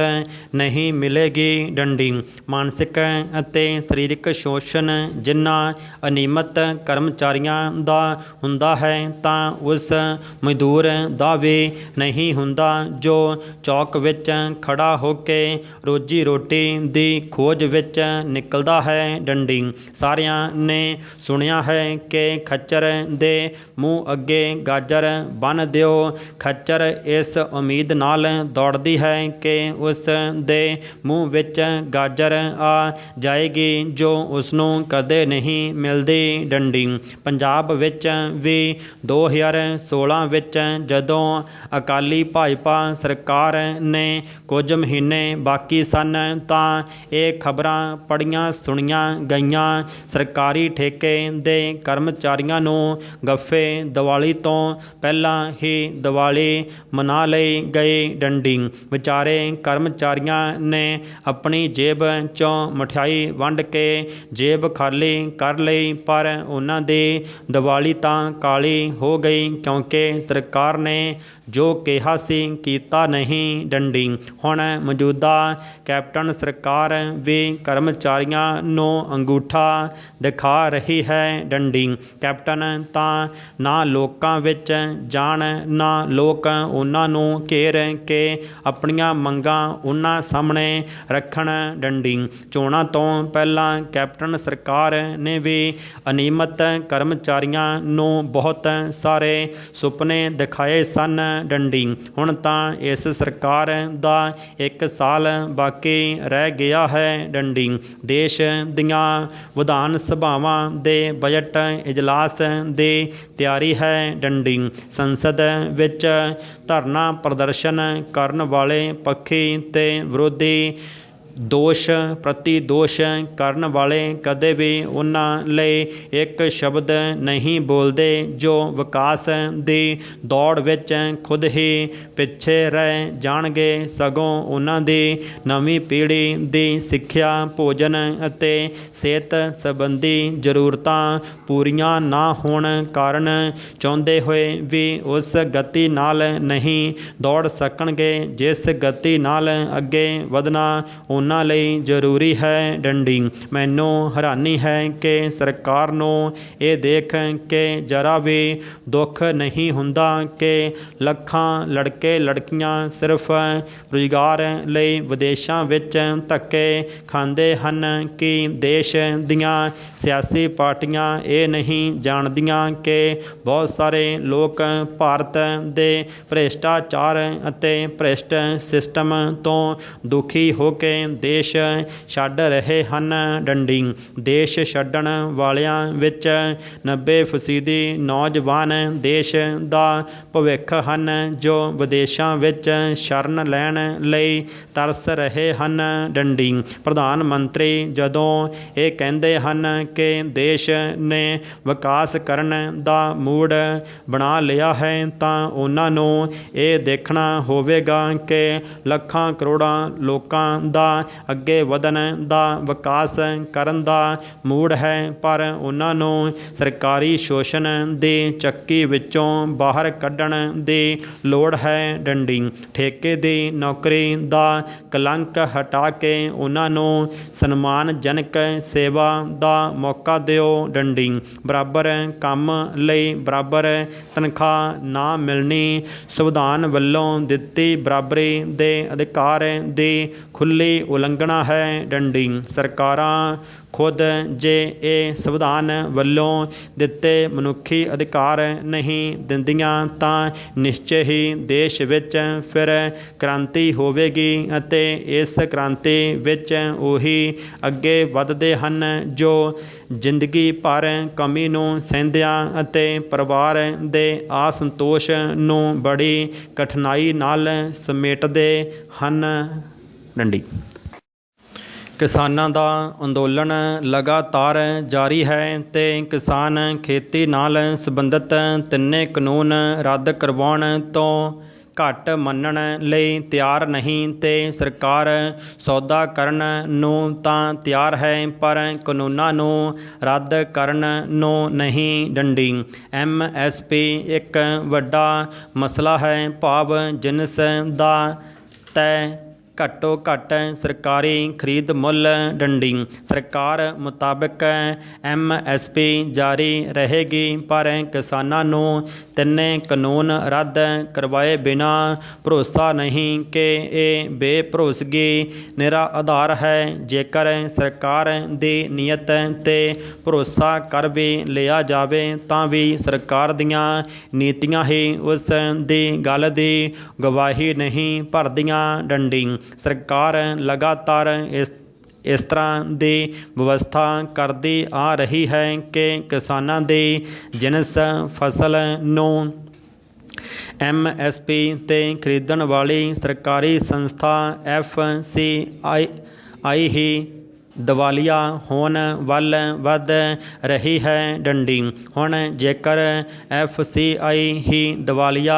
ਨਹੀਂ ਮਿਲੇਗੀ। ਡੰਡੀ ਮਾਨਸਿਕ ਅਤੇ ਸਰੀਰਕ ਸ਼ੋਸ਼ਣ ਜਿਨ੍ਹਾਂ ਅਨਿਯਮਤ ਕਰਮਚਾਰੀਆਂ ਦਾ ਹੁੰਦਾ ਹੈ ਤਾਂ ਉਸ ਮਜ਼ਦੂਰ ਦਾ ਵੀ ਨਹੀਂ ਹੁੰਦਾ ਜੋ ਚੌਕ ਵਿੱਚ ਖੜਾ ਹੋ ਕੇ ਰੋਜੀ ਰੋਟੀ ਦੀ ਖੋਜ ਵਿੱਚ ਨਿਕਲਦਾ ਹੈ। ਡੰਡੀ ਸਾਰਿਆਂ ਨੇ ਸੁਣਿਆ ਹੈ ਕਿ ਖੱਚਰ ਦੇ ਮੂੰਹ ਅੱਗੇ ਗਾਜਰ ਬੰਨ੍ਹ ਦਿਓ। ਖੱਚਰ ਇਸ ਉਮੀਦ ਨਾਲ ਦੌੜਦੀ ਹੈ ਕਿ ਉਸ ਦੇ ਮੂੰਹ ਵਿੱਚ ਗਾਜਰ ਆ ਜਾਏਗੀ ਜੋ ਉਸਨੂੰ ਕਦੇ ਨਹੀਂ ਮਿਲਦੀ। ਡੰਡੀ ਪੰਜਾਬ ਵਿੱਚ ਵੀ 2016 ਵਿੱਚ ਜਦੋਂ ਅਕਾਲੀ ਭਾਜਪਾ ਸਰਕਾਰ ਨੇ ਕੁਝ ਮਹੀਨੇ ਬਾਕੀ ਸਨ ਤਾਂ ਇਹ ਖਬਰਾਂ ਪੜ੍ਹੀਆਂ ਸੁਣੀਆਂ ਗਈਆਂ। ਸਰਕਾਰੀ ਠੇਕੇ ਦੇ ਕਰਮਚਾਰੀਆਂ ਨੂੰ ਗੱਫੇ ਦੀਵਾਲੀ ਤੋਂ ਪਹਿਲਾਂ ਹੀ ਦੀਵਾਲੀ ਮਨਾ ਲਈ ਗਈ। ਡੰਡੀ ਵਿਚਾਰੇ ਕਰਮਚਾਰੀਆਂ ਨੇ ਆਪਣੀ ਜੇਬ 'ਚੋਂ ਮਠਿਆਈ ਵੰਡ ਕੇ ਜੇਬ ਖਾਲੀ ਕਰ ਲਈ ਪਰ ਉਹਨਾਂ ਦੀ ਦੀਵਾਲੀ ਤਾਂ ਕਾਲੀ ਹੋ ਗਈ ਕਿਉਂਕਿ ਸਰਕਾਰ ਨੇ ਜੋ ਕਿਹਾ ਸੀ ਕੀਤਾ ਨਹੀਂ। ਡੰਡੀ ਹੁਣ ਮੌਜੂਦਾ ਕੈਪਟਨ ਸਰਕਾਰ ਵੀ ਕਰਮਚਾਰੀਆਂ ਨੂੰ ਅੰਗੂਠਾ ਦਿਖਾ ਰਹੀ ਹੈ। ਡੰਡੀ ਕੈਪਟਨ ਤਾਂ ਨਾ ਲੋਕਾਂ ਵਿੱਚ ਜਾਣ ਨਾ ਲੋਕ ਉਹਨਾਂ ਨੂੰ ਘੇਰ ਕੇ ਆਪਣੀਆਂ ਮੰਗਾਂ ਉਹਨਾਂ ਸਾਹਮਣੇ ਰੱਖਣ। ਡੰਡੀ ਚੋਣਾਂ ਤੋਂ ਪਹਿਲਾਂ ਕੈਪਟਨ ਸਰਕਾਰ ਨੇ ਵੀ ਅਨਿਯਮਤ ਕਰਮਚਾਰੀਆਂ ਨੂੰ ਬਹੁਤ ਸਾਰੇ ਸੁਪਨੇ ਦਿਖਾਏ ਸਨ। ਡੰਡੀ ਹੁਣ ਤਾਂ ਇਸ ਸਰਕਾਰ ਦਾ 1 ਸਾਲ ਬਾਕੀ ਰਹਿ ਗਿਆ ਹੈ। ਡੰਡੀ ਦੇਸ਼ ਦੀਆਂ ਵਿਧਾਨ ਸਭਾਵਾਂ ਦੇ ਬਜਟ ਇਜਲਾਸ ਦੀ ਤਿਆਰੀ ਹੈ। ਡੰਡੀ ਸੰਸਦ ਵਿੱਚ ਧਰਨਾ ਪ੍ਰਦਰਸ਼ਨ ਕਰਨ ਵਾਲੇ ਪੱਖੀ ਤੇ ਵਿਰੋਧੀ ਦੋਸ਼ ਪ੍ਰਤੀ ਦੋਸ਼ ਕਰਨ ਵਾਲੇ ਕਦੇ ਵੀ ਉਹਨਾਂ ਲਈ ਇੱਕ ਸ਼ਬਦ ਨਹੀਂ ਬੋਲਦੇ ਜੋ ਵਿਕਾਸ ਦੀ ਦੌੜ ਵਿੱਚ ਖੁਦ ਹੀ ਪਿੱਛੇ ਰਹਿ ਜਾਣਗੇ ਸਗੋਂ ਉਹਨਾਂ ਦੀ ਨਵੀਂ ਪੀੜ੍ਹੀ ਦੀ ਸਿੱਖਿਆ ਭੋਜਨ ਅਤੇ ਸਿਹਤ ਸੰਬੰਧੀ ਜ਼ਰੂਰਤਾਂ ਪੂਰੀਆਂ ਨਾ ਹੋਣ ਕਾਰਨ ਚਾਹੁੰਦੇ ਹੋਏ ਵੀ ਉਸ ਗਤੀ ਨਾਲ ਨਹੀਂ ਦੌੜ ਸਕਣਗੇ ਜਿਸ ਗਤੀ ਨਾਲ ਅੱਗੇ ਵਧਣਾ ਉਹਨਾਂ ਲਈ ਜ਼ਰੂਰੀ ਹੈ। ਡੰਡੀ ਮੈਨੂੰ ਹੈਰਾਨੀ ਹੈ ਕਿ ਸਰਕਾਰ ਨੂੰ ਇਹ ਦੇਖ ਕੇ ਜ਼ਰਾ ਵੀ ਦੁੱਖ ਨਹੀਂ ਹੁੰਦਾ ਕਿ ਲੱਖਾਂ ਲੜਕੇ ਲੜਕੀਆਂ ਸਿਰਫ ਰੁਜ਼ਗਾਰ ਲਈ ਵਿਦੇਸ਼ਾਂ ਵਿੱਚ ਧੱਕੇ ਖਾਂਦੇ ਹਨ ਕਿ ਦੇਸ਼ ਦੀਆਂ ਸਿਆਸੀ ਪਾਰਟੀਆਂ ਇਹ ਨਹੀਂ ਜਾਣਦੀਆਂ ਕਿ ਬਹੁਤ ਸਾਰੇ ਲੋਕ ਭਾਰਤ ਦੇ ਭ੍ਰਿਸ਼ਟਾਚਾਰ ਅਤੇ ਭ੍ਰਿਸ਼ਟ ਸਿਸਟਮ ਤੋਂ ਦੁਖੀ ਹੋ ਕੇ ਦੇਸ਼ ਛੱਡ ਰਹੇ ਹਨ। ਡੰਡੀ ਦੇਸ਼ ਛੱਡਣ ਵਾਲਿਆਂ ਵਿੱਚ 90% ਨੌਜਵਾਨ ਦੇਸ਼ ਦਾ ਭਵਿੱਖ ਹਨ ਜੋ ਵਿਦੇਸ਼ਾਂ ਵਿੱਚ ਸ਼ਰਨ ਲੈਣ ਲਈ ਤਰਸ ਰਹੇ ਹਨ। ਡੰਡੀ ਪ੍ਰਧਾਨ ਮੰਤਰੀ ਜਦੋਂ ਇਹ ਕਹਿੰਦੇ ਹਨ ਕਿ ਦੇਸ਼ ਨੇ ਵਿਕਾਸ ਕਰਨ ਦਾ ਮੂਡ ਬਣਾ ਲਿਆ ਹੈ ਤਾਂ ਉਹਨਾਂ ਨੂੰ ਇਹ ਦੇਖਣਾ ਹੋਵੇਗਾ ਕਿ ਲੱਖਾਂ ਕਰੋੜਾਂ ਲੋਕਾਂ ਦਾ ਅੱਗੇ ਵਧਣ ਦਾ, ਵਿਕਾਸ ਕਰਨ ਦਾ ਮੂਡ ਹੈ, ਪਰ ਉਹਨਾਂ ਨੂੰ ਸਰਕਾਰੀ ਸ਼ੋਸ਼ਣ ਦੀ ਚੱਕੀ ਵਿੱਚੋਂ ਬਾਹਰ ਕੱਢਣ ਦੀ ਲੋੜ ਹੈ। ਡੰਡੀ ਠੇਕੇ ਦੀ ਨੌਕਰੀ ਦਾ ਕਲੰਕ ਹਟਾ ਕੇ ਉਹਨਾਂ ਨੂੰ ਸਨਮਾਨਜਨਕ ਸੇਵਾ ਦਾ ਮੌਕਾ ਦਿਓ। ਡੰਡੀ ਬਰਾਬਰ ਕੰਮ ਲਈ ਬਰਾਬਰ ਤਨਖਾਹ ਨਾ ਮਿਲਣੀ ਸੰਵਿਧਾਨ ਵੱਲੋਂ ਦਿੱਤੀ ਬਰਾਬਰੀ ਦੇ ਅਧਿਕਾਰ ਦੀ ਖੁੱਲ੍ਹੀ ਉਲੰਘਣਾ ਹੈ। ਡੰਡੀ ਸਰਕਾਰਾਂ ਖੁਦ ਜੇ ਇਹ ਸੰਵਿਧਾਨ ਵੱਲੋਂ ਦਿੱਤੇ ਮਨੁੱਖੀ ਅਧਿਕਾਰ ਨਹੀਂ ਦਿੰਦੀਆਂ ਤਾਂ ਨਿਸ਼ਚੇ ਹੀ ਦੇਸ਼ ਵਿੱਚ ਫਿਰ ਕ੍ਰਾਂਤੀ ਹੋਵੇਗੀ ਅਤੇ ਇਸ ਕ੍ਰਾਂਤੀ ਵਿੱਚ ਉਹੀ ਅੱਗੇ ਵੱਧਦੇ ਹਨ ਜੋ ਜ਼ਿੰਦਗੀ ਭਰ ਕਮੀ ਨੂੰ ਸਹਿੰਦਿਆਂ ਅਤੇ ਪਰਿਵਾਰ ਦੇ ਅਸੰਤੋਸ਼ ਨੂੰ ਬੜੀ ਕਠਿਨਾਈ ਨਾਲ ਸਮੇਟਦੇ ਹਨ। ਡੰਡੀ ਕਿਸਾਨਾਂ ਦਾ ਅੰਦੋਲਨ ਲਗਾਤਾਰ ਜਾਰੀ ਹੈ ਅਤੇ ਕਿਸਾਨ ਖੇਤੀ ਨਾਲ ਸੰਬੰਧਿਤ ਤਿੰਨੇ ਕਾਨੂੰਨ ਰੱਦ ਕਰਵਾਉਣ ਤੋਂ ਘੱਟ ਮੰਨਣ ਲਈ ਤਿਆਰ ਨਹੀਂ ਅਤੇ ਸਰਕਾਰ ਸੌਦਾ ਕਰਨ ਨੂੰ ਤਾਂ ਤਿਆਰ ਹੈ ਪਰ ਕਾਨੂੰਨਾਂ ਨੂੰ ਰੱਦ ਕਰਨ ਨੂੰ ਨਹੀਂ। ਡੰਡੀ MSP ਇੱਕ ਵੱਡਾ ਮਸਲਾ ਹੈ, ਭਾਵ ਜਿਨਸ ਦਾ ਤੈਅ ਘੱਟੋ ਘੱਟ ਸਰਕਾਰੀ ਖਰੀਦ ਮੁੱਲ। ਡੰਡੀ ਸਰਕਾਰ ਮੁਤਾਬਕ MSP ਜਾਰੀ ਰਹੇਗੀ ਪਰ ਕਿਸਾਨਾਂ ਨੂੰ ਤਿੰਨੇ ਕਾਨੂੰਨ ਰੱਦ ਕਰਵਾਏ ਬਿਨਾਂ ਭਰੋਸਾ ਨਹੀਂ ਕਿ ਇਹ ਬੇਭਰੋਸਗੀ ਨਿਰਾ ਆਧਾਰ ਹੈ। ਜੇਕਰ ਸਰਕਾਰ ਦੀ ਨੀਅਤ 'ਤੇ ਭਰੋਸਾ ਕਰ ਵੀ ਲਿਆ ਜਾਵੇ ਤਾਂ ਵੀ ਸਰਕਾਰ ਦੀਆਂ ਨੀਤੀਆਂ ਹੀ ਉਸ ਦੀ ਗੱਲ ਦੀ ਗਵਾਹੀ ਨਹੀਂ ਭਰਦੀਆਂ। ਡੰਡੀ ਸਰਕਾਰ ਲਗਾਤਾਰ ਇਸ ਤਰ੍ਹਾਂ ਦੀ ਵਿਵਸਥਾ ਕਰਦੀ ਆ ਰਹੀ ਹੈ ਕਿ ਕਿਸਾਨਾਂ ਦੀ ਜਿਨਸ ਫਸਲ ਨੂੰ MSP 'ਤੇ ਖਰੀਦਣ ਵਾਲੀ ਸਰਕਾਰੀ ਸੰਸਥਾ FCI ਹੀ ਦਿਵਾਲੀਆ ਹੋਣ ਵੱਲ ਵੱਧ ਰਹੀ ਹੈ। ਡੰਡੀ ਹੁਣ ਜੇਕਰ FCI ਹੀ ਦਿਵਾਲੀਆ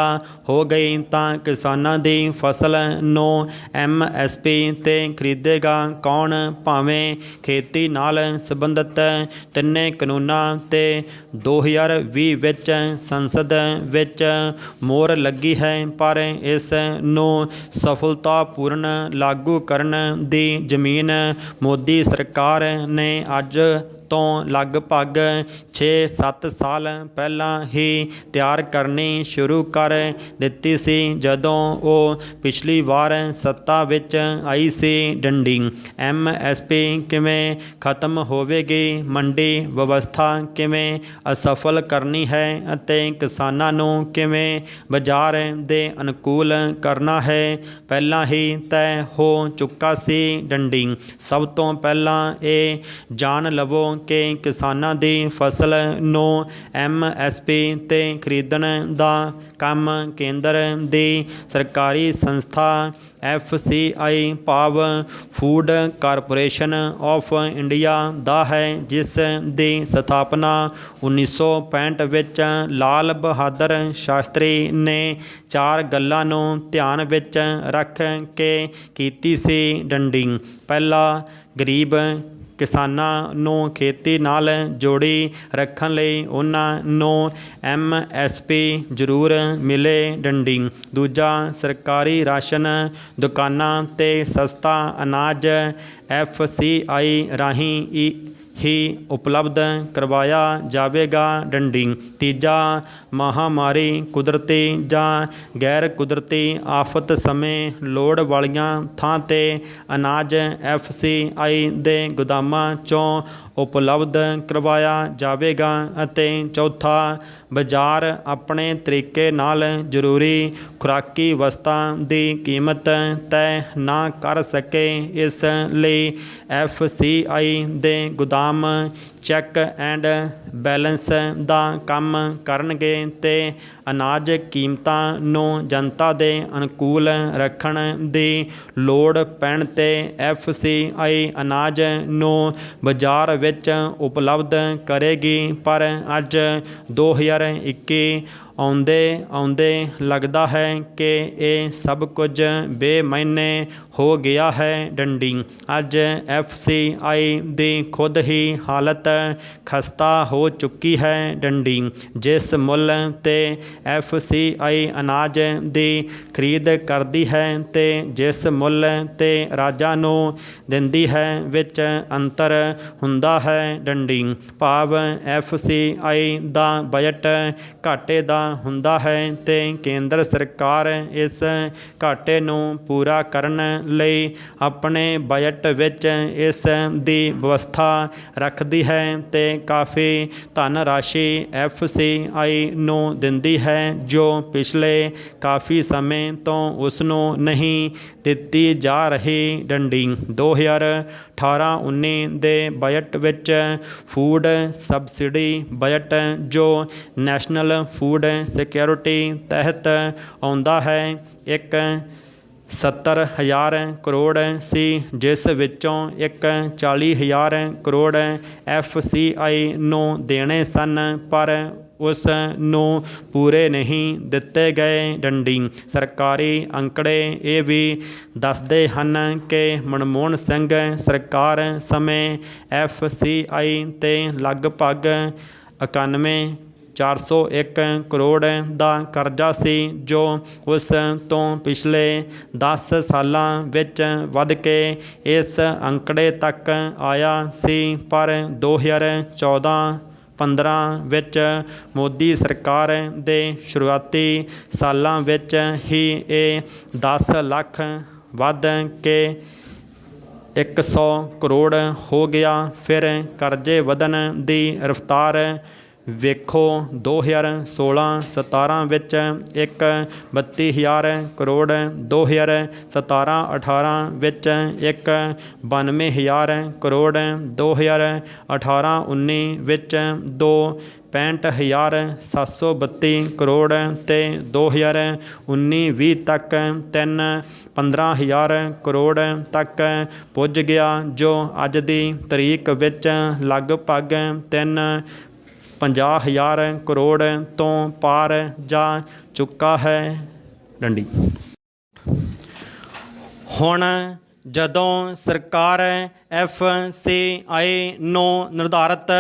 ਹੋ ਗਈ ਤਾਂ ਕਿਸਾਨਾਂ ਦੀ ਫਸਲ ਨੂੰ MSP 'ਤੇ ਖਰੀਦੇਗਾ ਕੌਣ? ਭਾਵੇਂ ਖੇਤੀ ਨਾਲ ਸੰਬੰਧਿਤ ਤਿੰਨੇ ਕਾਨੂੰਨਾਂ 'ਤੇ 2020 ਵਿੱਚ ਸੰਸਦ ਵਿੱਚ ਮੋਹਰ ਲੱਗੀ ਹੈ ਪਰ ਇਸ ਨੂੰ ਸਫਲਤਾਪੂਰਨ ਲਾਗੂ ਕਰਨ ਦੀ ਜ਼ਮੀਨ ਮੋਦੀ ਸਰਕਾਰ ਨੇ ਅੱਜ ਤੋਂ ਲਗਭਗ 6-7 ਸਾਲ ਪਹਿਲਾਂ ਹੀ ਤਿਆਰ ਕਰਨੀ ਸ਼ੁਰੂ ਕਰ ਦਿੱਤੀ ਸੀ ਜਦੋਂ ਉਹ ਪਿਛਲੀ ਵਾਰ ਸੱਤਾ ਵਿੱਚ ਆਈ ਸੀ। ਡੰਡੀ MSP ਕਿਵੇਂ ਖਤਮ ਹੋਵੇਗੀ, ਮੰਡੀ ਵਿਵਸਥਾ ਕਿਵੇਂ ਅਸਫਲ ਕਰਨੀ ਹੈ ਅਤੇ ਕਿਸਾਨਾਂ ਨੂੰ ਕਿਵੇਂ ਬਾਜ਼ਾਰ ਦੇ ਅਨੁਕੂਲ ਕਰਨਾ ਹੈ ਪਹਿਲਾਂ ਹੀ ਤੈਅ ਹੋ ਚੁੱਕਾ ਸੀ। ਡੰਡੀ ਸਭ ਤੋਂ ਪਹਿਲਾਂ ਇਹ ਜਾਣ ਲਵੋ ਕਿ ਕਿਸਾਨਾਂ ਦੀ ਫਸਲ ਨੂੰ MSP 'ਤੇ ਖਰੀਦਣ ਦਾ ਕੰਮ ਕੇਂਦਰ ਦੀ ਸਰਕਾਰੀ ਸੰਸਥਾ FCI ਭਾਵ ਫੂਡ ਕਾਰਪੋਰੇਸ਼ਨ ਆਫ ਇੰਡੀਆ ਦਾ ਹੈ ਜਿਸ ਦੀ ਸਥਾਪਨਾ 1965 ਵਿੱਚ ਲਾਲ ਬਹਾਦਰ ਸ਼ਾਸਤਰੀ ਨੇ 4 ਗੱਲਾਂ ਨੂੰ ਧਿਆਨ ਵਿੱਚ ਰੱਖ ਕੇ ਕੀਤੀ ਸੀ। ਡੰਡੀ ਪਹਿਲਾ, ਗਰੀਬ ਕਿਸਾਨਾਂ ਨੂੰ ਖੇਤੀ ਨਾਲ ਜੋੜੀ ਰੱਖਣ ਲਈ ਉਹਨਾਂ ਨੂੰ MSP ਜ਼ਰੂਰ ਮਿਲੇ। ਡੰਡੀ ਦੂਜਾ, ਸਰਕਾਰੀ ਰਾਸ਼ਨ ਦੁਕਾਨਾਂ 'ਤੇ ਸਸਤਾ ਅਨਾਜ FCI ਰਾਹੀਂ ਹੀ ਉਪਲਬਧ ਕਰਵਾਇਆ ਜਾਵੇਗਾ। ਡੰਡੀ ਤੀਜਾ, ਮਹਾਂਮਾਰੀ, ਕੁਦਰਤੀ ਜਾਂ ਗੈਰ ਕੁਦਰਤੀ ਆਫਤ ਸਮੇਂ ਲੋੜ ਵਾਲੀਆਂ ਥਾਂ 'ਤੇ ਅਨਾਜ FCI ਦੇ ਗੋਦਾਮਾਂ 'ਚੋਂ ਉਪਲਬਧ ਕਰਵਾਇਆ ਜਾਵੇਗਾ ਅਤੇ ਚੌਥਾ, ਬਾਜ਼ਾਰ ਆਪਣੇ ਤਰੀਕੇ ਨਾਲ ਜ਼ਰੂਰੀ ਖੁਰਾਕੀ ਵਸਤਾਂ ਦੀ ਕੀਮਤ ਤੈਅ ਨਾ ਕਰ ਸਕੇ ਇਸ ਲਈ FCI ਦੇ ਗੋਦਾਮ ਚੈੱਕ ਐਂਡ ਬੈਲੈਂਸ ਦਾ ਕੰਮ ਕਰਨਗੇ ਅਤੇ ਅਨਾਜ ਕੀਮਤਾਂ ਨੂੰ ਜਨਤਾ ਦੇ ਅਨੁਕੂਲ ਰੱਖਣ ਦੀ ਲੋੜ ਪੈਣ 'ਤੇ FCI ਅਨਾਜ ਨੂੰ ਬਾਜ਼ਾਰ ਵਿੱਚ ਉਪਲਬਧ ਕਰੇਗੀ। ਪਰ ਅੱਜ 2021 ਆਉਂਦੇ ਆਉਂਦੇ ਲੱਗਦਾ ਹੈ ਕਿ ਇਹ ਸਭ ਕੁਝ ਬੇਮਾਇਨੇ ਹੋ ਗਿਆ ਹੈ ਡੰਡੀ। ਅੱਜ FCI ਦੀ ਖੁਦ ਹੀ ਹਾਲਤ ਖਸਤਾ ਹੋ ਚੁੱਕੀ ਹੈ ਡੰਡੀ। ਜਿਸ ਮੁੱਲ 'ਤੇ FCI ਅਨਾਜ ਦੀ ਖਰੀਦ ਕਰਦੀ ਹੈ ਤੇ ਜਿਸ ਮੁੱਲ 'ਤੇ ਰਾਜਾਂ ਨੂੰ ਦਿੰਦੀ ਹੈ ਵਿੱਚ ਅੰਤਰ ਹੁੰਦਾ ਹੈ ਡੰਡੀ। ਭਾਵ FCI ਦਾ ਬਜਟ ਘਾਟੇ ਦਾ ਹੁੰਦਾ ਹੈ ਤੇ ਕੇਂਦਰ ਸਰਕਾਰ ਇਸ ਘਾਟੇ ਨੂੰ ਪੂਰਾ ਕਰਨ ਲਈ ਆਪਣੇ ਬਜਟ ਵਿੱਚ ਇਸ ਦੀ ਵਿਵਸਥਾ ਰੱਖਦੀ ਹੈ ਤੇ ਕਾਫੀ ਧਨ ਰਾਸ਼ੀ FCI ਨੂੰ ਦਿੰਦੀ ਹੈ ਜੋ ਪਿਛਲੇ ਕਾਫੀ ਸਮੇਂ ਤੋਂ ਉਸ ਨੂੰ ਨਹੀਂ ਦਿੱਤੀ ਜਾ ਰਹੀ ਡੰਡੀ। 2018-19 ਦੇ ਬਜਟ ਵਿੱਚ ਫੂਡ ਸਬਸਿਡੀ ਬਜਟ ਜੋ ਨੈਸ਼ਨਲ ਫੂਡ ਸਿਕਿਉਰਿਟੀ ਤਹਿਤ ਆਉਂਦਾ ਹੈ 70,000 ਕਰੋੜ ਸੀ, ਜਿਸ ਵਿੱਚੋਂ 40,000 ਕਰੋੜ FCI ਨੂੰ ਦੇਣੇ ਸਨ ਪਰ ਉਸ ਨੂੰ ਪੂਰੇ ਨਹੀਂ ਦਿੱਤੇ ਗਏ ਡੰਡੀ। ਸਰਕਾਰੀ ਅੰਕੜੇ ਇਹ ਵੀ ਦੱਸਦੇ ਹਨ ਕਿ ਮਨਮੋਹਨ ਸਿੰਘ ਸਰਕਾਰ ਸਮੇਂ FCI 'ਤੇ ਲਗਭਗ 91,401 ਕਰੋੜ ਦਾ ਕਰਜ਼ਾ ਸੀ ਜੋ ਉਸ ਤੋਂ ਪਿਛਲੇ 10 ਸਾਲਾਂ ਵਿੱਚ ਵੱਧ ਕੇ ਇਸ ਅੰਕੜੇ ਤੱਕ ਆਇਆ ਸੀ। ਪਰ 2014-15 ਵਿੱਚ ਮੋਦੀ ਸਰਕਾਰ ਦੇ ਸ਼ੁਰੂਆਤੀ ਸਾਲਾਂ ਵਿੱਚ ਹੀ ਇਹ 10 ਲੱਖ ਵੱਧ ਕੇ 100 ਕਰੋੜ ਹੋ ਗਿਆ। ਫਿਰ ਕਰਜ਼ੇ ਵਧਣ ਦੀ ਰਫ਼ਤਾਰ ਵੇਖੋ 2016-17 ਵਿੱਚ 32,000 ਕਰੋੜ, 2017-18 ਵਿੱਚ 92,000 ਕਰੋੜ, 2018-19 ਵਿੱਚ 65,732 ਕਰੋੜ ਤੇ 2019-20 ਤੱਕ 15,000 ਕਰੋੜ ਤੱਕ ਪੁੱਜ ਗਿਆ ਜੋ ਅੱਜ ਦੀ ਤਰੀਕ ਵਿੱਚ ਲਗਭਗ 50,000 ਕਰੋੜ ਤੋਂ ਪਾਰ ਜਾ ਚੁੱਕਾ ਹੈ ਡੰਡੀ। ਹੁਣ ਜਦੋਂ ਸਰਕਾਰ FCI ਨੂੰ ਨਿਰਧਾਰਤ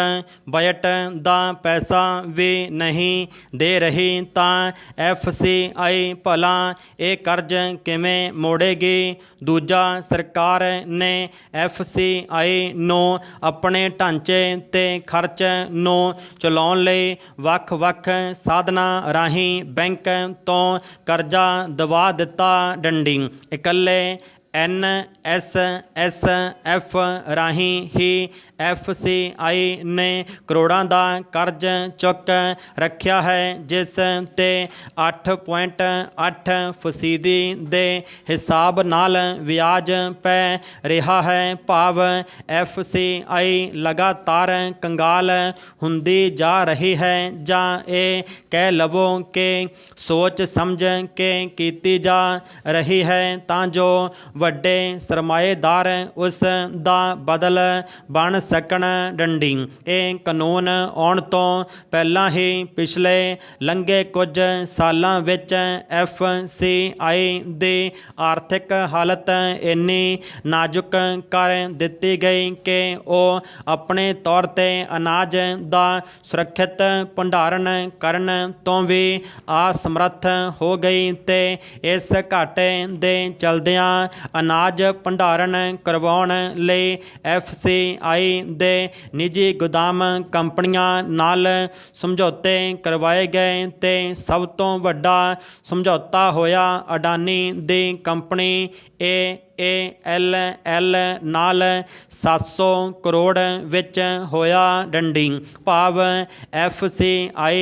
ਬਜਟ ਦਾ ਪੈਸਾ ਵੀ ਨਹੀਂ ਦੇ ਰਹੀ ਤਾਂ FCI ਭਲਾ ਇਹ ਕਰਜ਼ ਕਿਵੇਂ ਮੋੜੇਗੀ। ਦੂਜਾ, ਸਰਕਾਰ ਨੇ FCI ਨੂੰ ਆਪਣੇ ਢਾਂਚੇ ਤੇ ਖਰਚ ਨੂੰ ਚਲਾਉਣ ਲਈ ਵੱਖ-ਵੱਖ ਸਾਧਨਾਂ ਰਾਹੀਂ ਬੈਂਕ ਤੋਂ ਕਰਜ਼ਾ ਦਵਾ ਦਿੱਤਾ ਡੰਡੀ। ਇਕੱਲੇ NSSF ਰਾਹੀਂ ਹੀ FCI ਨੇ ਕਰੋੜਾਂ ਦਾ ਕਰਜ਼ ਚੁੱਕ ਰੱਖਿਆ ਹੈ ਜਿਸ 'ਤੇ 8.8% ਦੇ ਹਿਸਾਬ ਨਾਲ ਵਿਆਜ ਪੈ ਰਿਹਾ ਹੈ। ਭਾਵ FCI ਲਗਾਤਾਰ ਕੰਗਾਲ ਹੁੰਦੀ ਜਾ ਰਹੀ ਹੈ ਜਾਂ ਇਹ ਕਹਿ ਲਵੋ ਕਿ ਸੋਚ ਸਮਝ ਕੇ ਕੀਤੀ ਜਾ ਰਹੀ ਹੈ ਤਾਂ ਜੋ ਵੱਡੇ ਸਰਮਾਏਦਾਰ ਉਸ ਦਾ ਬਦਲ ਬਣ ਸਕਣ ਡੰਡੀ। ਇਹ ਕਾਨੂੰਨ ਆਉਣ ਤੋਂ ਪਹਿਲਾਂ ਹੀ ਪਿਛਲੇ ਲੰਘੇ ਕੁਝ ਸਾਲਾਂ ਵਿੱਚ FCI ਦੀ ਆਰਥਿਕ ਹਾਲਤ ਇੰਨੀ ਨਾਜ਼ੁਕ ਕਰ ਦਿੱਤੀ ਗਈ ਕਿ ਉਹ ਆਪਣੇ ਤੌਰ 'ਤੇ ਅਨਾਜ ਦਾ ਸੁਰੱਖਿਅਤ ਭੰਡਾਰਨ ਕਰਨ ਤੋਂ ਵੀ ਅਸਮਰੱਥ ਹੋ ਗਈ ਤੇ ਇਸ ਘਾਟੇ ਦੇ ਚਲਦਿਆਂ ਅਨਾਜ ਭੰਡਾਰਨ ਕਰਵਾਉਣ ਲਈ FCI ਦੇ ਨਿੱਜੀ ਗੋਦਾਮ ਕੰਪਨੀਆਂ ਨਾਲ ਸਮਝੌਤੇ ਕਰਵਾਏ ਗਏ ਤੇ ਸਭ ਤੋਂ ਵੱਡਾ ਸਮਝੌਤਾ ਹੋਇਆ ਅਡਾਨੀ ਦੀ ਕੰਪਨੀ AALL ਨਾਲ 700 ਕਰੋੜ ਵਿੱਚ ਹੋਇਆ ਡੰਡੀ। ਭਾਵ FCI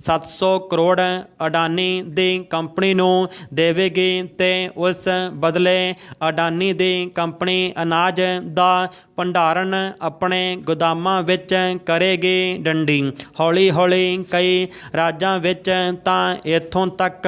700 ਕਰੋੜ ਅਡਾਨੀ ਦੀ ਕੰਪਨੀ ਨੂੰ ਦੇਵੇਗੀ ਤੇ ਉਸ ਬਦਲੇ ਅਡਾਨੀ ਦੀ ਕੰਪਨੀ ਅਨਾਜ ਦਾ ਭੰਡਾਰਨ ਆਪਣੇ ਗੋਦਾਮਾਂ ਵਿੱਚ ਕਰੇਗੀ ਡੰਡੀ। ਹੌਲੀ ਹੌਲੀ ਕਈ ਰਾਜਾਂ ਵਿੱਚ ਤਾਂ ਇੱਥੋਂ ਤੱਕ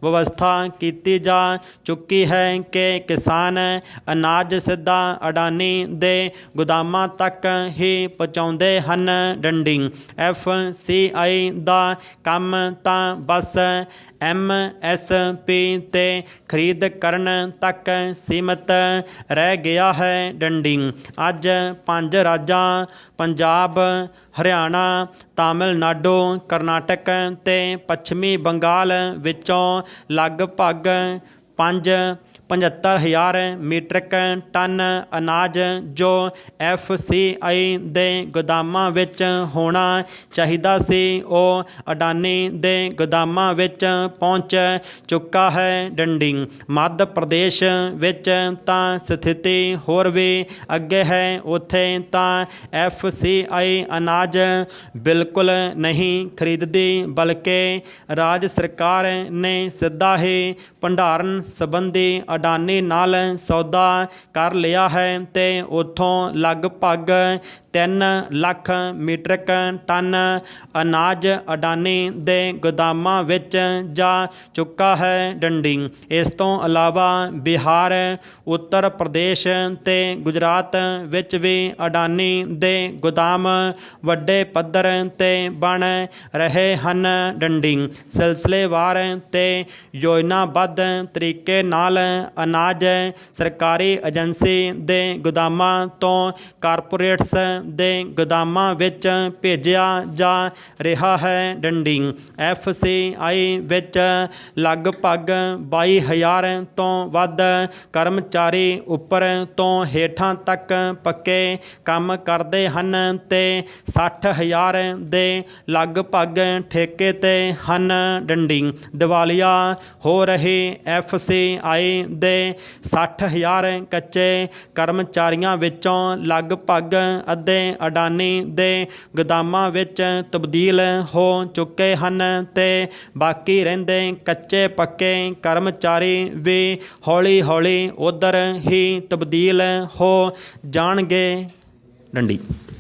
ਵਿਵਸਥਾ ਕੀਤੀ ਜਾ ਚੁੱਕੀ ਹੈ ਕਿ ਕਿਸਾਨ ਹਨ। ਅਨਾਜ ਸਿੱਧਾ ਅਡਾਨੀ ਦੇ ਗੋਦਾਮਾਂ ਤੱਕ ਹੀ ਪਹੁੰਚਾਉਂਦੇ ਹਨ। ਡੰਡੀ FCI ਦਾ ਕੰਮ ਤਾਂ ਬਸ MSP ਤੇ ਖਰੀਦ ਕਰਨ ਤੱਕ ਸੀਮਤ ਰਹਿ ਗਿਆ ਹੈ। ਡੰਡੀ ਅੱਜ 5 ਰਾਜਾਂ ਪੰਜਾਬ, ਹਰਿਆਣਾ, ਤਾਮਿਲਨਾਡੂ, ਕਰਨਾਟਕ ਤੇ ਪੱਛਮੀ ਬੰਗਾਲ ਵਿੱਚੋਂ ਲਗਭਗ 75,000 ਮੀਟ੍ਰਿਕ ਟਨ ਅਨਾਜ ਜੋ FCI ਦੇ ਗੋਦਾਮਾਂ ਵਿੱਚ ਹੋਣਾ ਚਾਹੀਦਾ ਸੀ ਉਹ ਅਡਾਨੀ ਦੇ ਗੋਦਾਮਾਂ ਵਿੱਚ ਪਹੁੰਚ ਚੁੱਕਾ ਹੈ। ਡੰਡੀ ਮੱਧ ਪ੍ਰਦੇਸ਼ ਵਿੱਚ ਤਾਂ ਸਥਿਤੀ ਹੋਰ ਵੀ ਅੱਗੇ ਹੈ। ਉੱਥੇ ਤਾਂ FCI ਅਨਾਜ ਬਿਲਕੁਲ ਨਹੀਂ ਖਰੀਦਦੀ, ਬਲਕਿ ਰਾਜ ਸਰਕਾਰ ਨੇ ਸਿੱਧਾ ਹੀ ਭੰਡਾਰਨ ਸੰਬੰਧੀ ਅਡਾਨੀ ਨਾਲ ਸੌਦਾ ਕਰ ਲਿਆ ਹੈ ਤੇ ਉੱਥੋਂ ਲਗਭਗ 3 ਲੱਖ ਮੀਟ੍ਰਿਕ ਟਨ ਅਨਾਜ ਅਡਾਨੀ ਦੇ ਗੋਦਾਮਾਂ ਵਿੱਚ ਜਾ ਚੁੱਕਾ ਹੈ। ਡੰਡੀ ਇਸ ਤੋਂ ਇਲਾਵਾ ਬਿਹਾਰ, ਉੱਤਰ ਪ੍ਰਦੇਸ਼ ਤੇ ਗੁਜਰਾਤ ਵਿੱਚ ਵੀ ਅਡਾਨੀ ਦੇ ਗੋਦਾਮ ਵੱਡੇ ਪੱਧਰ 'ਤੇ ਬਣ ਰਹੇ ਹਨ। ਡੰਡੀ ਸਿਲਸਿਲੇਵਾਰ ਤੇ ਯੋਜਨਾਬੱਧ ਤਰੀਕੇ ਨਾਲ ਅਨਾਜ ਸਰਕਾਰੀ ਏਜੰਸੀ ਦੇ ਗੋਦਾਮਾਂ ਤੋਂ ਕਾਰਪੋਰੇਟਸ ਦੇ ਗੋਦਾਮਾਂ ਵਿੱਚ ਭੇਜਿਆ ਜਾ ਰਿਹਾ ਹੈ। ਡੰਡੀ FCI ਵਿੱਚ ਲਗਭਗ 22,000 ਤੋਂ ਵੱਧ ਕਰਮਚਾਰੀ ਉੱਪਰ ਤੋਂ ਹੇਠਾਂ ਤੱਕ ਪੱਕੇ ਕੰਮ ਕਰਦੇ ਹਨ ਤੇ 60,000 ਦੇ ਲਗਭਗ ਠੇਕੇ 'ਤੇ ਹਨ। ਡੰਡੀ ਦਿਵਾਲੀਆ ਹੋ ਰਹੀ FCI ਦੇ 60,000 ਕੱਚੇ ਕਰਮਚਾਰੀਆਂ ਵਿੱਚੋਂ ਲਗਭਗ ਅੱਧੇ ਅਡਾਨੀ ਦੇ ਗੋਦਾਮਾਂ ਵਿੱਚ ਤਬਦੀਲ ਹੋ ਚੁੱਕੇ ਹਨ ਤੇ ਬਾਕੀ ਰਹਿੰਦੇ ਕੱਚੇ ਪੱਕੇ ਕਰਮਚਾਰੀ ਵੀ ਹੌਲੀ ਹੌਲੀ ਉੱਧਰ ਹੀ ਤਬਦੀਲ ਹੋ ਜਾਣਗੇ। ਡੰਡੀ